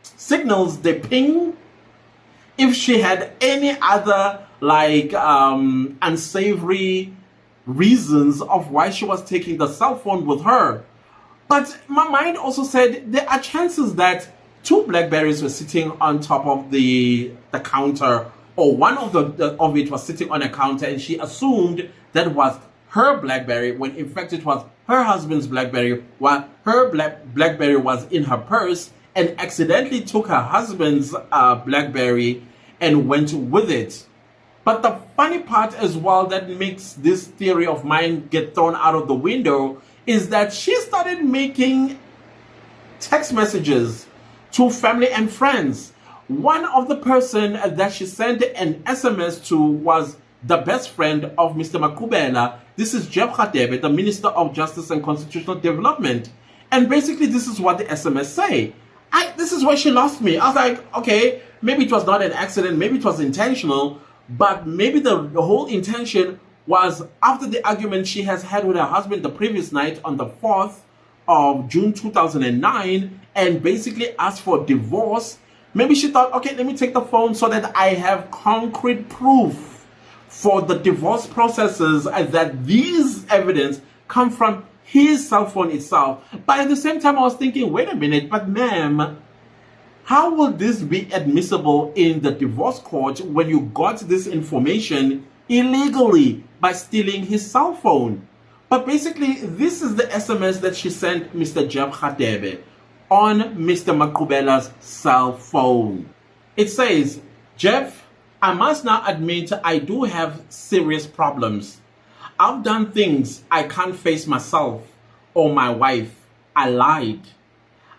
signals, they ping? If she had any other, like, unsavory reasons of why she was taking the cell phone with her. But my mind also said there are chances that two BlackBerries were sitting on top of the counter, or one of it was sitting on a counter, and she assumed that was her BlackBerry when in fact it was her husband's BlackBerry, while her BlackBerry was in her purse, and accidentally took her husband's BlackBerry and went with it. But the funny part as well that makes this theory of mine get thrown out of the window is that she started making text messages to family and friends. One of the person that she sent an SMS to was the best friend of Mr. Maqubela. This is Jeff Radebe, the Minister of Justice and Constitutional Development. And basically this is what the SMS say. This is where she lost me. I was like, okay, maybe it was not an accident, maybe it was intentional, but maybe the whole intention was after the argument she has had with her husband the previous night on the 4th of June 2009 and basically asked for divorce. Maybe she thought, okay, let me take the phone so that I have concrete proof for the divorce processes and that these evidence come from his cell phone itself. But at the same time, I was thinking, wait a minute, but ma'am, how will this be admissible in the divorce court when you got this information illegally by stealing his cell phone? But basically, this is the SMS that she sent Mr. Jeff Radebe on Mr. Maqubela's cell phone. It says, Jeff, I must now admit I do have serious problems. I've done things I can't face myself or my wife. I lied.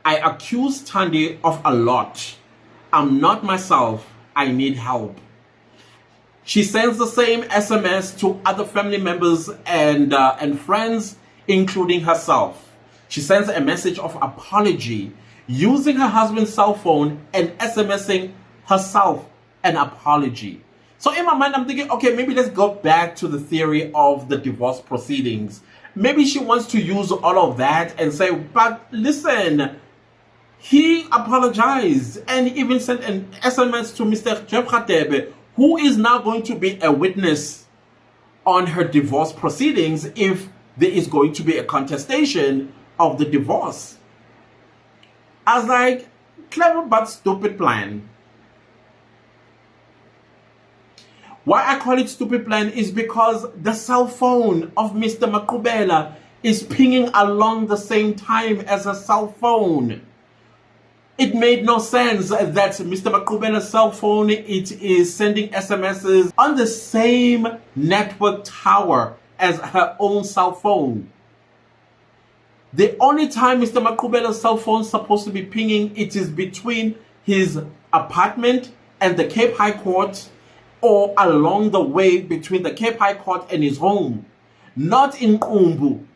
I accused Thandi of a lot. I'm not myself. I need help. She sends the same SMS to other family members and friends, including herself. She sends a message of apology using her husband's cell phone and SMSing herself an apology. So in my mind, I'm thinking, okay, maybe let's go back to the theory of the divorce proceedings. Maybe she wants to use all of that and say, but listen, he apologized and even sent an SMS to Mr. Jeff Radebe, who is now going to be a witness on her divorce proceedings if there is going to be a contestation of the divorce. I was like, clever but stupid plan. Why I call it stupid plan is because the cell phone of Mr. Maqubela is pinging along the same time as a cell phone. It made no sense that Mr. Maqubela's cell phone, it is sending SMSs on the same network tower as her own cell phone. The only time Mr. Maqubela's cell phone is supposed to be pinging, it is between his apartment and the Cape High Court, or along the way between the Cape High Court and his home, not in Kumbu.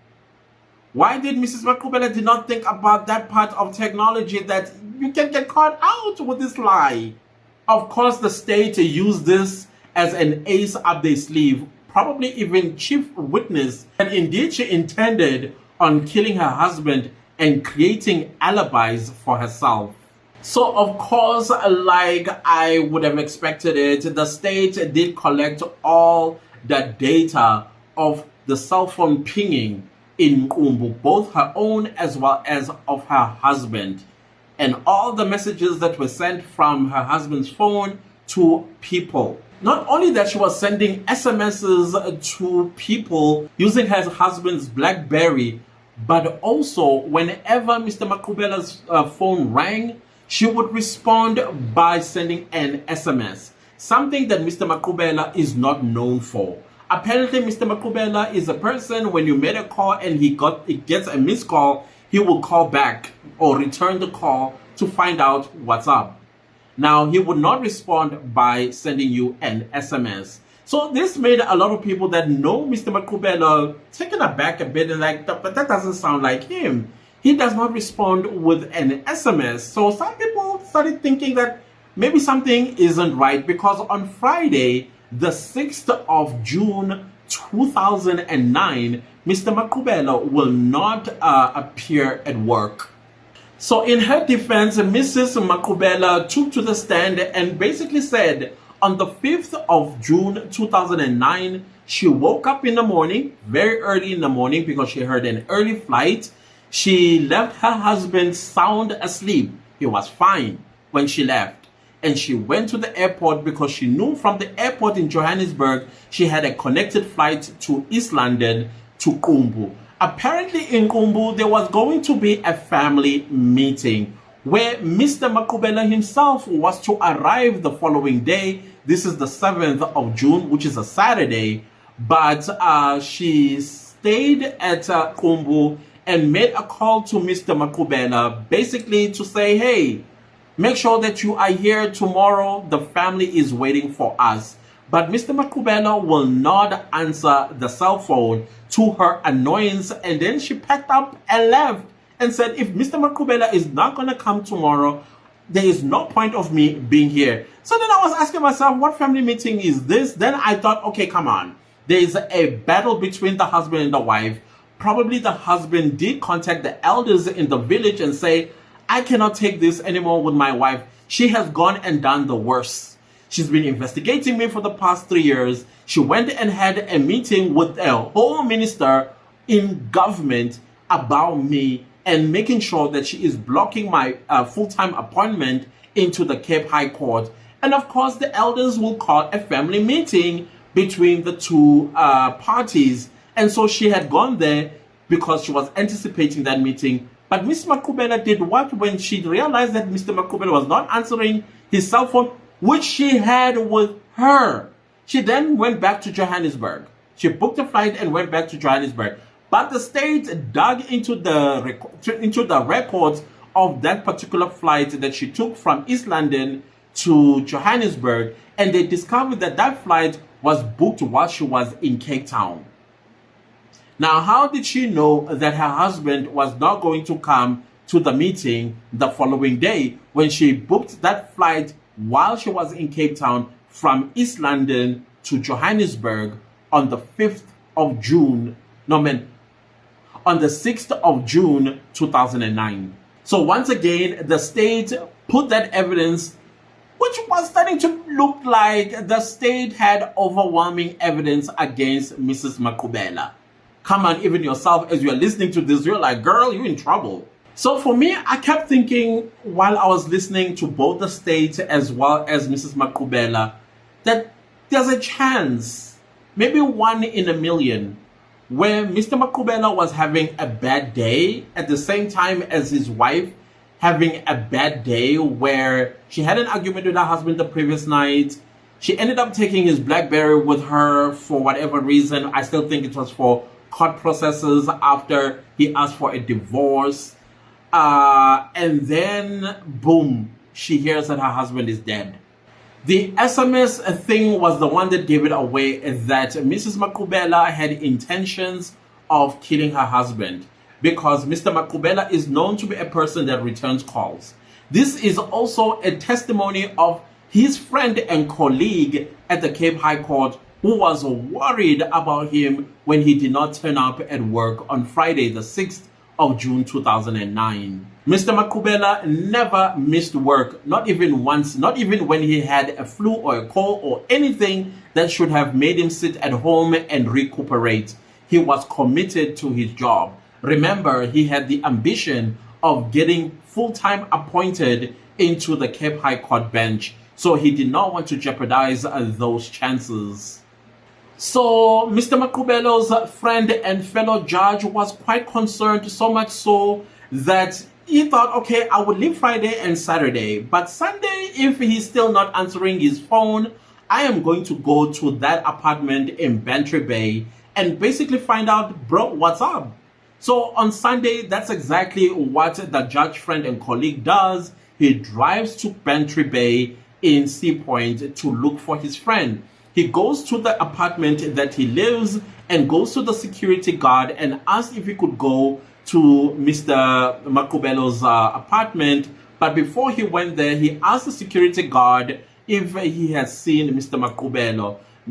Why did Mrs. Maqubela did not think about that part of technology that you can get caught out with this lie? Of course, the state used this as an ace up their sleeve, probably even chief witness, and indeed she intended on killing her husband and creating alibis for herself. So of course, like I would have expected it, the state did collect all the data of the cell phone pinging in Mqumbu, both her own as well as of her husband, and all the messages that were sent from her husband's phone to people. Not only that, she was sending SMSs to people using her husband's BlackBerry, but also whenever Mr. Maqubela's phone rang, she would respond by sending an SMS, something that Mr. Maqubela is not known for. Apparently, Mr. Maqubela is a person, when you made a call and he gets a missed call, he will call back or return the call to find out what's up. Now, he would not respond by sending you an SMS. So this made a lot of people that know Mr. Maqubela taken aback a bit and like, but that doesn't sound like him. He does not respond with an SMS. So some people started thinking that maybe something isn't right, because on Friday, the 6th of June 2009, Mr. Maqubela will not appear at work. So in her defense, Mrs. Maqubela took to the stand and basically said on the 5th of June 2009, she woke up in the morning, very early in the morning, because she heard an early flight. She left her husband sound asleep. He was fine when she left. And she went to the airport because she knew from the airport in Johannesburg, she had a connected flight to East London to Mqumbu. Apparently in Mqumbu, there was going to be a family meeting where Mr. Maqubela himself was to arrive the following day. This is the 7th of June, which is a Saturday. But she stayed at Mqumbu and made a call to Mr. Maqubela, basically to say, hey, make sure that you are here tomorrow. The family is waiting for us. But Mr. Maqubela will not answer the cell phone, to her annoyance. And then she packed up and left and said, if Mr. Maqubela is not going to come tomorrow, there is no point of me being here. So then I was asking myself, what family meeting is this? Then I thought, okay, come on. There is a battle between the husband and the wife. Probably the husband did contact the elders in the village and say, I cannot take this anymore with my wife. She has gone and done the worst. She's been investigating me for the past 3 years. She went and had a meeting with a whole minister in government about me and making sure that she is blocking my full-time appointment into the Cape High Court. And of course, the elders will call a family meeting between the two parties. And so she had gone there because she was anticipating that meeting. But Miss Maqubela did what when she realized that Mr. Maqubela was not answering his cell phone, which she had with her? She then went back to Johannesburg. She booked a flight and went back to Johannesburg. But the state dug into the records of that particular flight that she took from East London to Johannesburg, and they discovered that that flight was booked while she was in Cape Town. Now, how did she know that her husband was not going to come to the meeting the following day when she booked that flight while she was in Cape Town from East London to Johannesburg on the 5th of June, on the 6th of June 2009. So once again, the state put that evidence, which was starting to look like the state had overwhelming evidence against Mrs. Maqubela. Come on, even yourself, as you're listening to this, you're like, girl, you're in trouble. So for me, I kept thinking while I was listening to both the state as well as Mrs. Maqubela, that there's a chance, maybe 1 in a million, where Mr. Maqubela was having a bad day at the same time as his wife having a bad day, where she had an argument with her husband the previous night. She ended up taking his BlackBerry with her for whatever reason. I still think it was for court processes after he asked for a divorce. And then, boom, she hears that her husband is dead. The SMS thing was the one that gave it away, that Mrs. Maqubela had intentions of killing her husband, because Mr. Maqubela is known to be a person that returns calls. This is also a testimony of his friend and colleague at the Cape High Court, who was worried about him when he did not turn up at work on Friday, the 6th of June 2009. Mr. Maqubela never missed work, not even once, not even when he had a flu or a cold or anything that should have made him sit at home and recuperate. He was committed to his job. Remember, he had the ambition of getting full-time appointed into the Cape High Court bench, so he did not want to jeopardize those chances. So Mr. Maqubela's friend and fellow judge was quite concerned, so much so that he thought, okay, I would leave Friday and Saturday, but Sunday, if he's still not answering his phone, I am going to go to that apartment in Bantry Bay and basically find out, bro, what's up? So on Sunday, that's exactly what the judge friend and colleague does. He drives to Bantry Bay in Sea Point to look for his friend. He goes to the apartment that he lives and goes to the security guard and asks if he could go to Mr. Maqubela's apartment. But before he went there, he asked the security guard if he has seen Mr.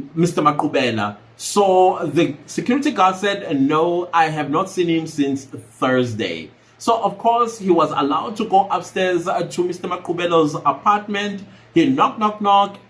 Maqubela. So the security guard said, no, I have not seen him since Thursday. So of course, he was allowed to go upstairs to Mr. Maqubela's apartment. He knock,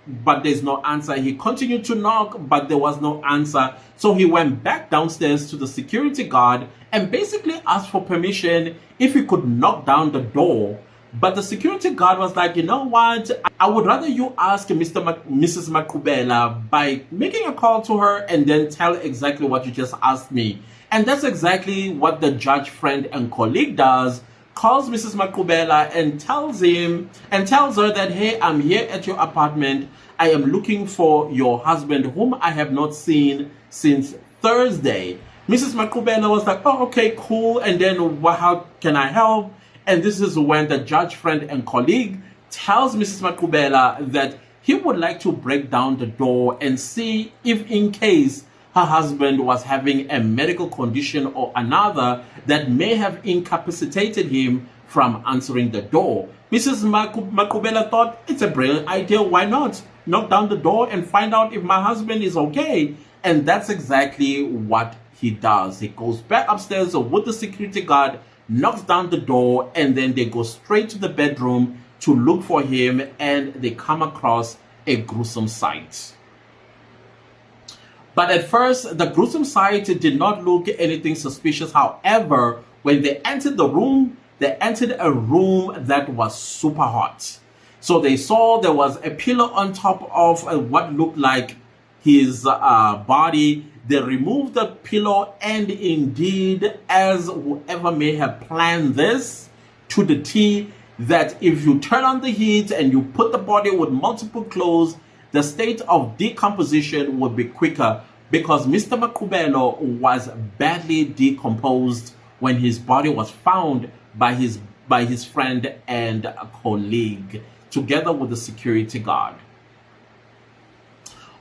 but there's no answer. He continued to knock, but there was no answer. So he went back downstairs to the security guard and basically asked for permission if he could knock down the door. But the security guard was like, you know what? I would rather you ask Mrs. Maqubela by making a call to her and then tell exactly what you just asked me. And that's exactly what the judge friend and colleague does. Calls Mrs. Maqubela and tells her that, hey, I'm here at your apartment. I am looking for your husband, whom I have not seen since Thursday. Mrs. Maqubela was like, oh, okay, cool. And then how can I help? And this is when the judge friend and colleague tells Mrs. Maqubela that he would like to break down the door and see if in case her husband was having a medical condition or another that may have incapacitated him from answering the door. Mrs. Maqubela thought, it's a brilliant idea, why not? Knock down the door and find out if my husband is okay. And that's exactly what he does. He goes back upstairs with the security guard, knocks down the door, and then they go straight to the bedroom to look for him, and they come across a gruesome sight. But at first, the gruesome sight did not look anything suspicious. However, when they entered the room, they entered a room that was super hot. So they saw there was a pillow on top of what looked like his body. They removed the pillow, and indeed, as whoever may have planned this to the T, that if you turn on the heat and you put the body with multiple clothes, the state of decomposition would be quicker, because Mr. Maqubela was badly decomposed when his body was found by his friend and a colleague, together with the security guard.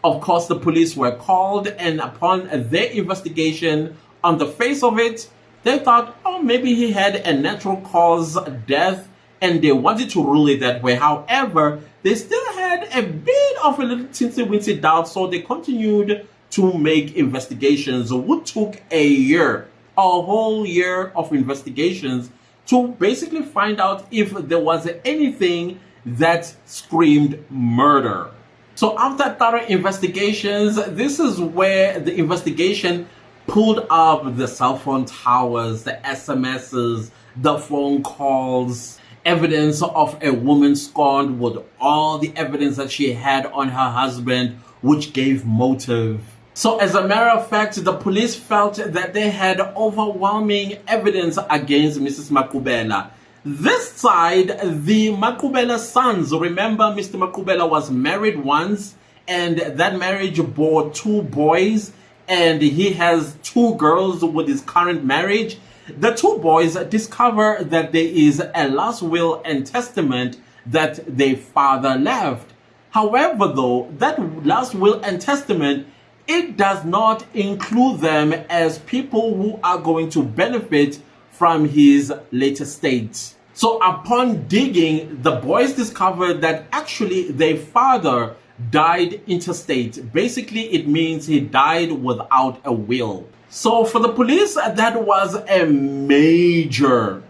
Of course, the police were called, and upon their investigation, on the face of it, they thought, oh, maybe he had a natural cause death, and they wanted to rule it that way. However, they still had a bit of a little teensy-weensy doubt, so they continued to make investigations, which took a whole year of investigations to basically find out if there was anything that screamed murder. So after thorough investigations, this is where the investigation pulled up the cell phone towers, the SMSs, the phone calls, evidence of a woman scorned with all the evidence that she had on her husband, which gave motive. So as a matter of fact, the police felt that they had overwhelming evidence against Mrs. Maqubela. This side, the Maqubela sons, remember Mr. Maqubela was married once, and that marriage bore 2 boys, and he has 2 girls with his current marriage. The 2 boys discover that there is a last will and testament that their father left. However, though, that last will and testament, it does not include them as people who are going to benefit from his late estate. So upon digging, the boys discovered that actually their father died intestate. Basically, it means he died without a will. So for the police, that was a major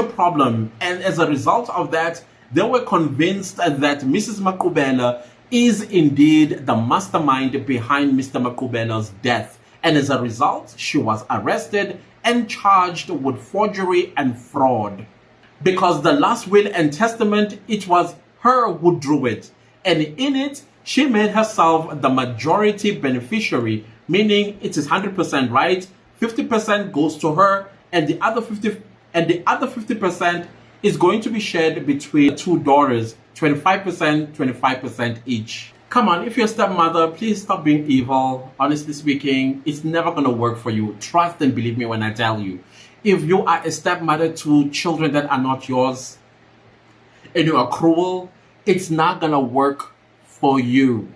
problem. And as a result of that, they were convinced that Mrs. Maqubela is indeed the mastermind behind Mr. Maqubela's death. And as a result, she was arrested and charged with forgery and fraud. Because the last will and testament, it was her who drew it. And in it, she made herself the majority beneficiary, meaning it is 100% right, 50% goes to her, and the other 50% is going to be shared between two daughters, 25%, 25% each. Come on, if you're a stepmother, please stop being evil. Honestly speaking, it's never going to work for you. Trust and believe me when I tell you. If you are a stepmother to children that are not yours, and you are cruel, it's not going to work for you.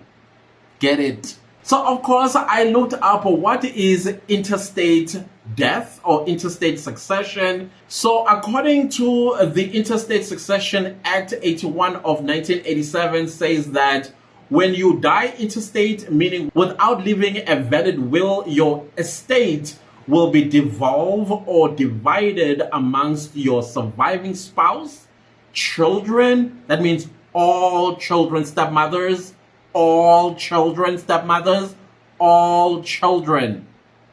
Get it? So, of course, I looked up what is interstate death or interstate succession. So, according to the Interstate Succession Act 81 of 1987 says that when you die interstate, meaning without leaving a valid will, your estate will be devolved or divided amongst your surviving spouse, children, that means all children, stepmothers, all children, stepmothers, all children.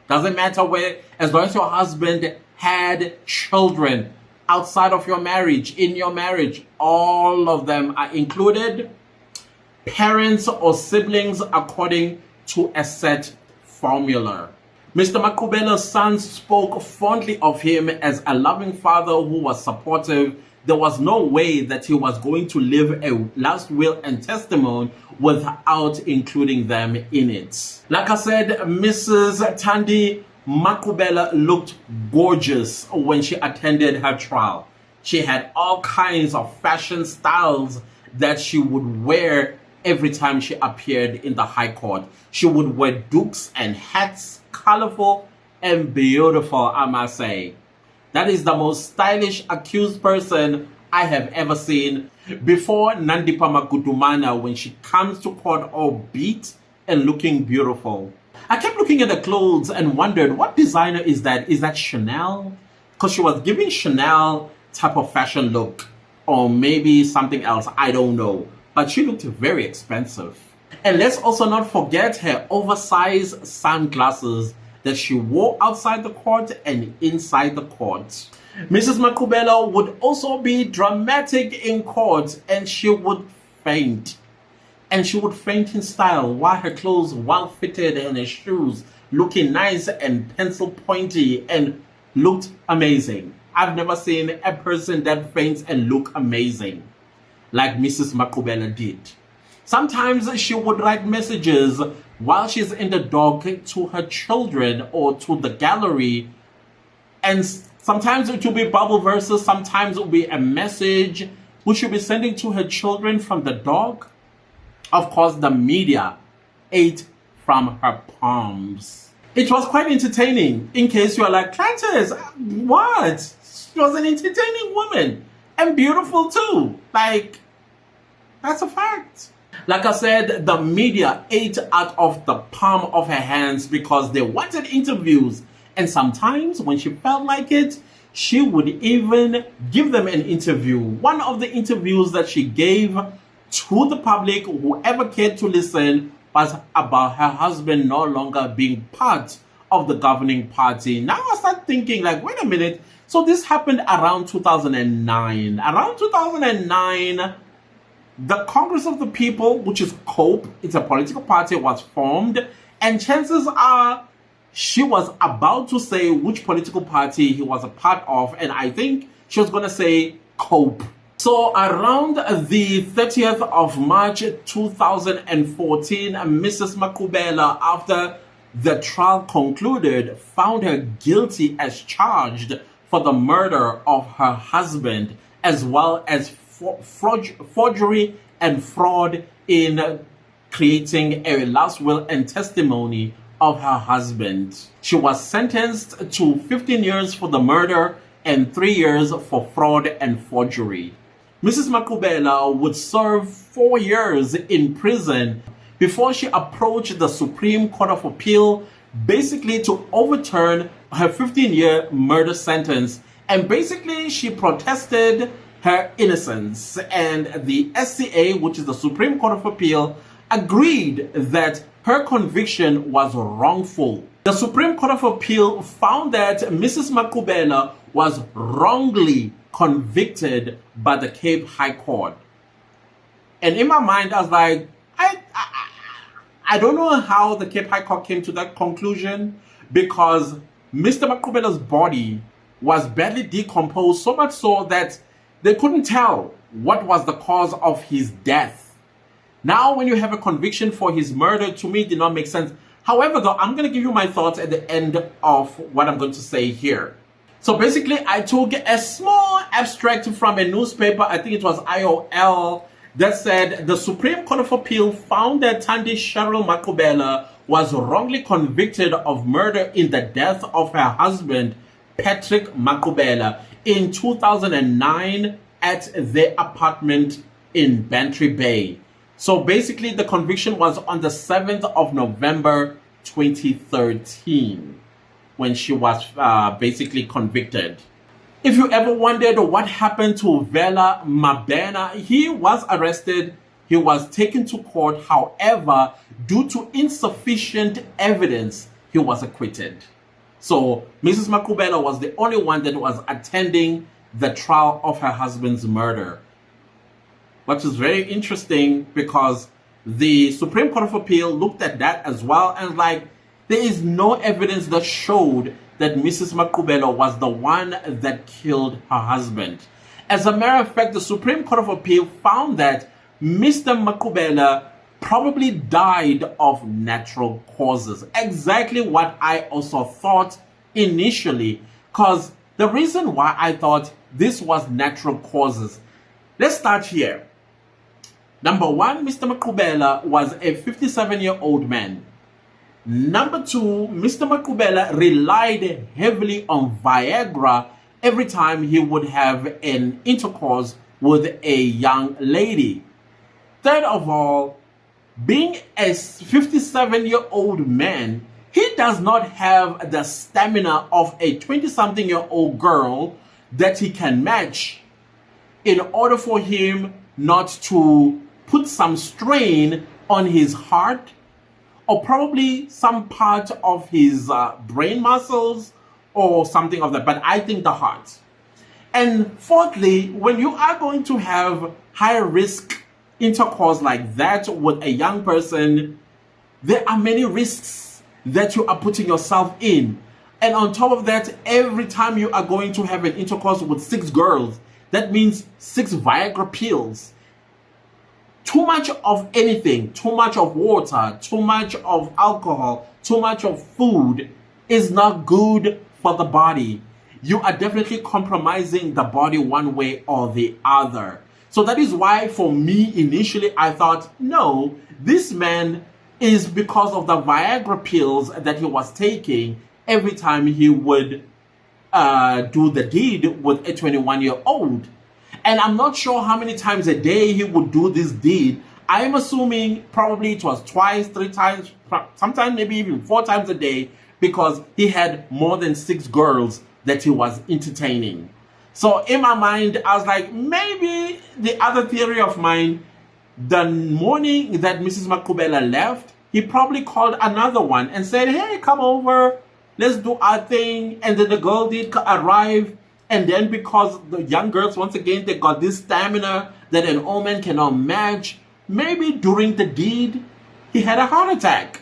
Doesn't matter where, as long as your husband had children outside of your marriage, in your marriage, all of them are included. Parents or siblings according to a set formula. Mr. Maqubela's sons spoke fondly of him as a loving father who was supportive. There was no way that he was going to leave a last will and testament without including them in it. Like I said, Mrs. Thandi Maqubela looked gorgeous when she attended her trial. She had all kinds of fashion styles that she would wear every time she appeared in the High Court. She would wear dukes and hats, colorful and beautiful, I must say. That is the most stylish accused person I have ever seen. Before Nandi Pamakutumana, when she comes to court all beat and looking beautiful. I kept looking at the clothes and wondered, what designer is that? Is that Chanel? Because she was giving Chanel type of fashion look. Or maybe something else, I don't know. But she looked very expensive. And let's also not forget her oversized sunglasses that she wore outside the court and inside the court. Mrs. Maqubela would also be dramatic in court, and she would faint. And she would faint in style while her clothes well fitted and her shoes looking nice and pencil pointy and looked amazing. I've never seen a person that faints and look amazing like Mrs. Maqubela did. Sometimes she would write messages while she's in the dock to her children or to the gallery. And sometimes it will be Bible verses, sometimes it will be a message which she'll be sending to her children from the dock. Of course, the media ate from her palms. It was quite entertaining. In case you are like, Clantis, what? She was an entertaining woman. And beautiful too. Like, that's a fact. Like I said, the media ate out of the palm of her hands because they wanted interviews. And sometimes when she felt like it, she would even give them an interview. One of the interviews that she gave to the public, whoever cared to listen, was about her husband no longer being part of the governing party. Now I start thinking like, wait a minute. So this happened around 2009. Around 2009, the Congress of the People, which is COPE, it's a political party, was formed. And chances are she was about to say which political party he was a part of. And I think she was going to say COPE. So around the 30th of March 2014, Mrs. Maqubela, after the trial concluded, found her guilty as charged for the murder of her husband, as well as forgery and fraud in creating a last will and testimony of her husband. She was sentenced to 15 years for the murder and 3 years for fraud and forgery. Mrs. Maqubela would serve 4 years in prison before she approached the Supreme Court of Appeal, basically to overturn her 15-year murder sentence. And basically she protested her innocence, and the SCA, which is the Supreme Court of Appeal, agreed that her conviction was wrongful. The Supreme Court of Appeal found that Mrs. Maqubela was wrongly convicted by the Cape High Court. And in my mind, I was like, I don't know how the Cape High Court came to that conclusion, because Mr. Maqubela's body was badly decomposed, so much so that they couldn't tell what was the cause of his death. Now, when you have a conviction for his murder, to me, it did not make sense. However, though, I'm going to give you my thoughts at the end of what I'm going to say here. So basically, I took a small abstract from a newspaper, I think it was IOL, that said the Supreme Court of Appeal found that Thandi Cheryl Maqubela was wrongly convicted of murder in the death of her husband, Patrick Maqubela, in 2009 at their apartment in Bantry Bay. So basically, the conviction was on the 7th of November 2013 when she was basically convicted. If you ever wondered what happened to Vela Mabena, he was arrested, he was taken to court. However, due to insufficient evidence, he was acquitted. So Mrs. Maqubela was the only one that was attending the trial of her husband's murder, which is very interesting because the Supreme Court of Appeal looked at that as well and like, there is no evidence that showed that Mrs. Maqubela was the one that killed her husband. As a matter of fact, the Supreme Court of Appeal found that Mr. Maqubela probably died of natural causes. Exactly what I also thought initially, because the reason why I thought this was natural causes, let's start here. Number one, Mr. Maqubela was a 57-year-old man. Number two, Mr. Maqubela relied heavily on Viagra every time he would have an intercourse with a young lady. Third of all, being a 57-year-old man, he does not have the stamina of a 20-something-year-old girl that he can match in order for him not to put some strain on his heart or probably some part of his brain muscles or something of that, but I think the heart. And fourthly, when you are going to have high risk intercourse like that with a young person, there are many risks that you are putting yourself in. And on top of that, every time you are going to have an intercourse with 6 girls, that means 6 Viagra pills. Too much of anything, too much of water, too much of alcohol, too much of food is not good for the body. You are definitely compromising the body one way or the other. So that is why for me initially I thought, no, this man is because of the Viagra pills that he was taking every time he would do the deed with a 21-year-old. And I'm not sure how many times a day he would do this deed. I'm assuming probably it was twice, 3 times, sometimes maybe even 4 times a day, because he had more than 6 girls that he was entertaining. So in my mind, I was like, maybe the other theory of mine, the morning that Mrs. Maqubela left, he probably called another one and said, hey, come over, let's do our thing. And then the girl did arrive. And then because the young girls, once again, they got this stamina that an old man cannot match, maybe during the deed, he had a heart attack.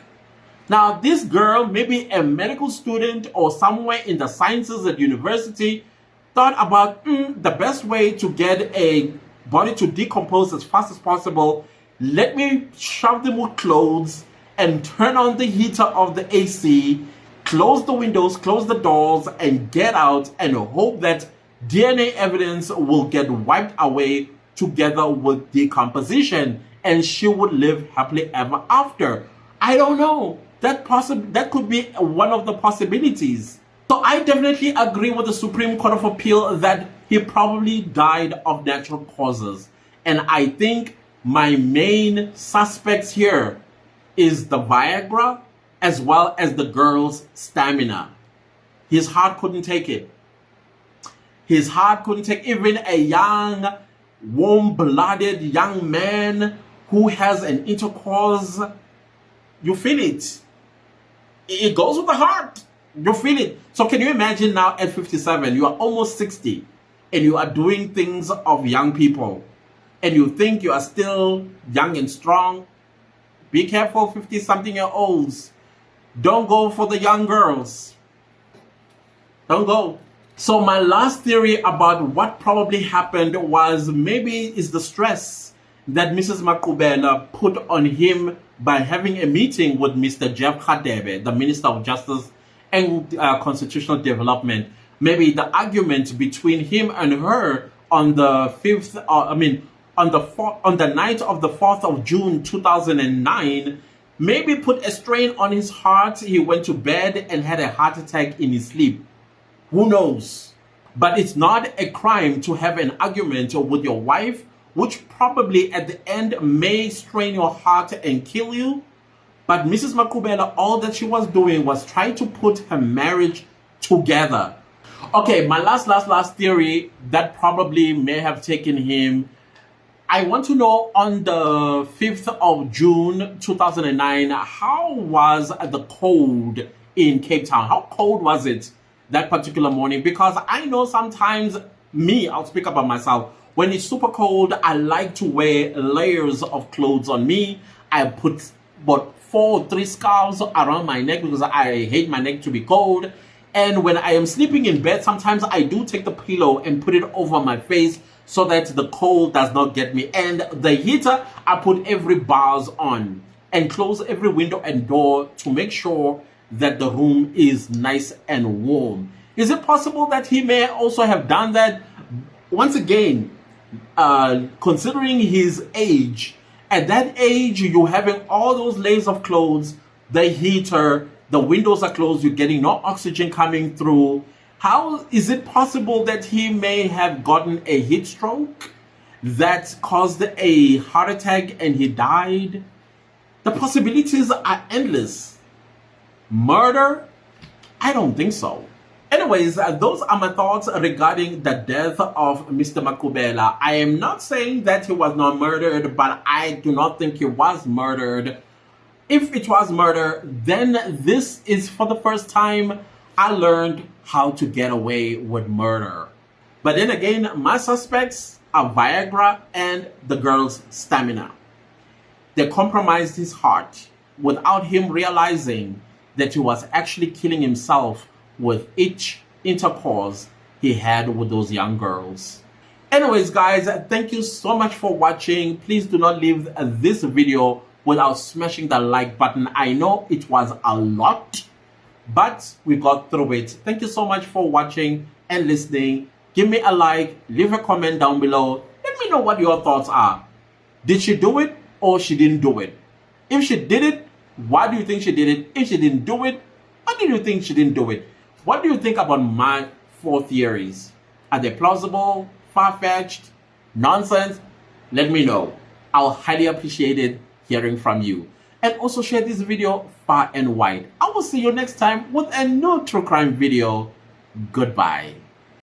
Now, this girl, maybe a medical student or somewhere in the sciences at university, thought about the best way to get a body to decompose as fast as possible. Let me shove them with clothes and turn on the heater of the AC, close the windows, close the doors, and get out and hope that DNA evidence will get wiped away together with decomposition and she would live happily ever after. I don't know. That could be one of the possibilities. So I definitely agree with the Supreme Court of Appeal that he probably died of natural causes. And I think my main suspects here is the Viagra as well as the girl's stamina. His heart couldn't take it. His heart couldn't take even a young, warm-blooded young man who has an intercourse. You feel it. It goes with the heart. You feel it. So can you imagine now at 57, you are almost 60, and you are doing things of young people, and you think you are still young and strong? Be careful, 50-something-year-olds. Don't go for the young girls. Don't go. So my last theory about what probably happened was maybe it's the stress that Mrs. Maqubela put on him by having a meeting with Mr. Jeff Khadebe, the Minister of Justice and Constitutional Development. Maybe the argument between him and her on the on the night of the 4th of June 2009 maybe put a strain on his heart. He went to bed and had a heart attack in his sleep. Who knows? But it's not a crime to have an argument with your wife, which probably at the end may strain your heart and kill you. But Mrs. Maqubela, all that she was doing was trying to put her marriage together. Okay, my last theory that probably may have taken him. I want to know on the 5th of June 2009, how was the cold in Cape Town? How cold was it that particular morning? Because I know sometimes, I'll speak about myself. When it's super cold, I like to wear layers of clothes on me. I put about 4 or 3 scarves around my neck because I hate my neck to be cold. And when I am sleeping in bed, sometimes I do take the pillow and put it over my face so that the cold does not get me. And the heater, I put every bars on and close every window and door to make sure that the room is nice and warm. Is it possible that he may also have done that? Once again, considering his age, at that age, you're having all those layers of clothes, the heater, the windows are closed, you're getting no oxygen coming through. How is it possible that he may have gotten a heat stroke that caused a heart attack and he died? The possibilities are endless. Murder? I don't think so. Anyways, those are my thoughts regarding the death of Mr. Maqubela. I am not saying that he was not murdered, but I do not think he was murdered. If it was murder, then this is for the first time I learned how to get away with murder. But then again, my suspects are Viagra and the girl's stamina. They compromised his heart without him realizing that he was actually killing himself with each intercourse he had with those young girls. Anyways, guys, thank you so much for watching. Please do not leave this video without smashing the like button. I know it was a lot, but we got through it. Thank you so much for watching and listening. Give me a like, leave a comment down below. Let me know what your thoughts are. Did she do it or she didn't do it? If she did it, why do you think she did it? If she didn't do it, why do you think she didn't do it? What do you think about my 4 theories? Are they plausible, far-fetched, nonsense? Let me know. I'll highly appreciate it hearing from you. And also share this video far and wide. I will see you next time with a new true crime video. Goodbye.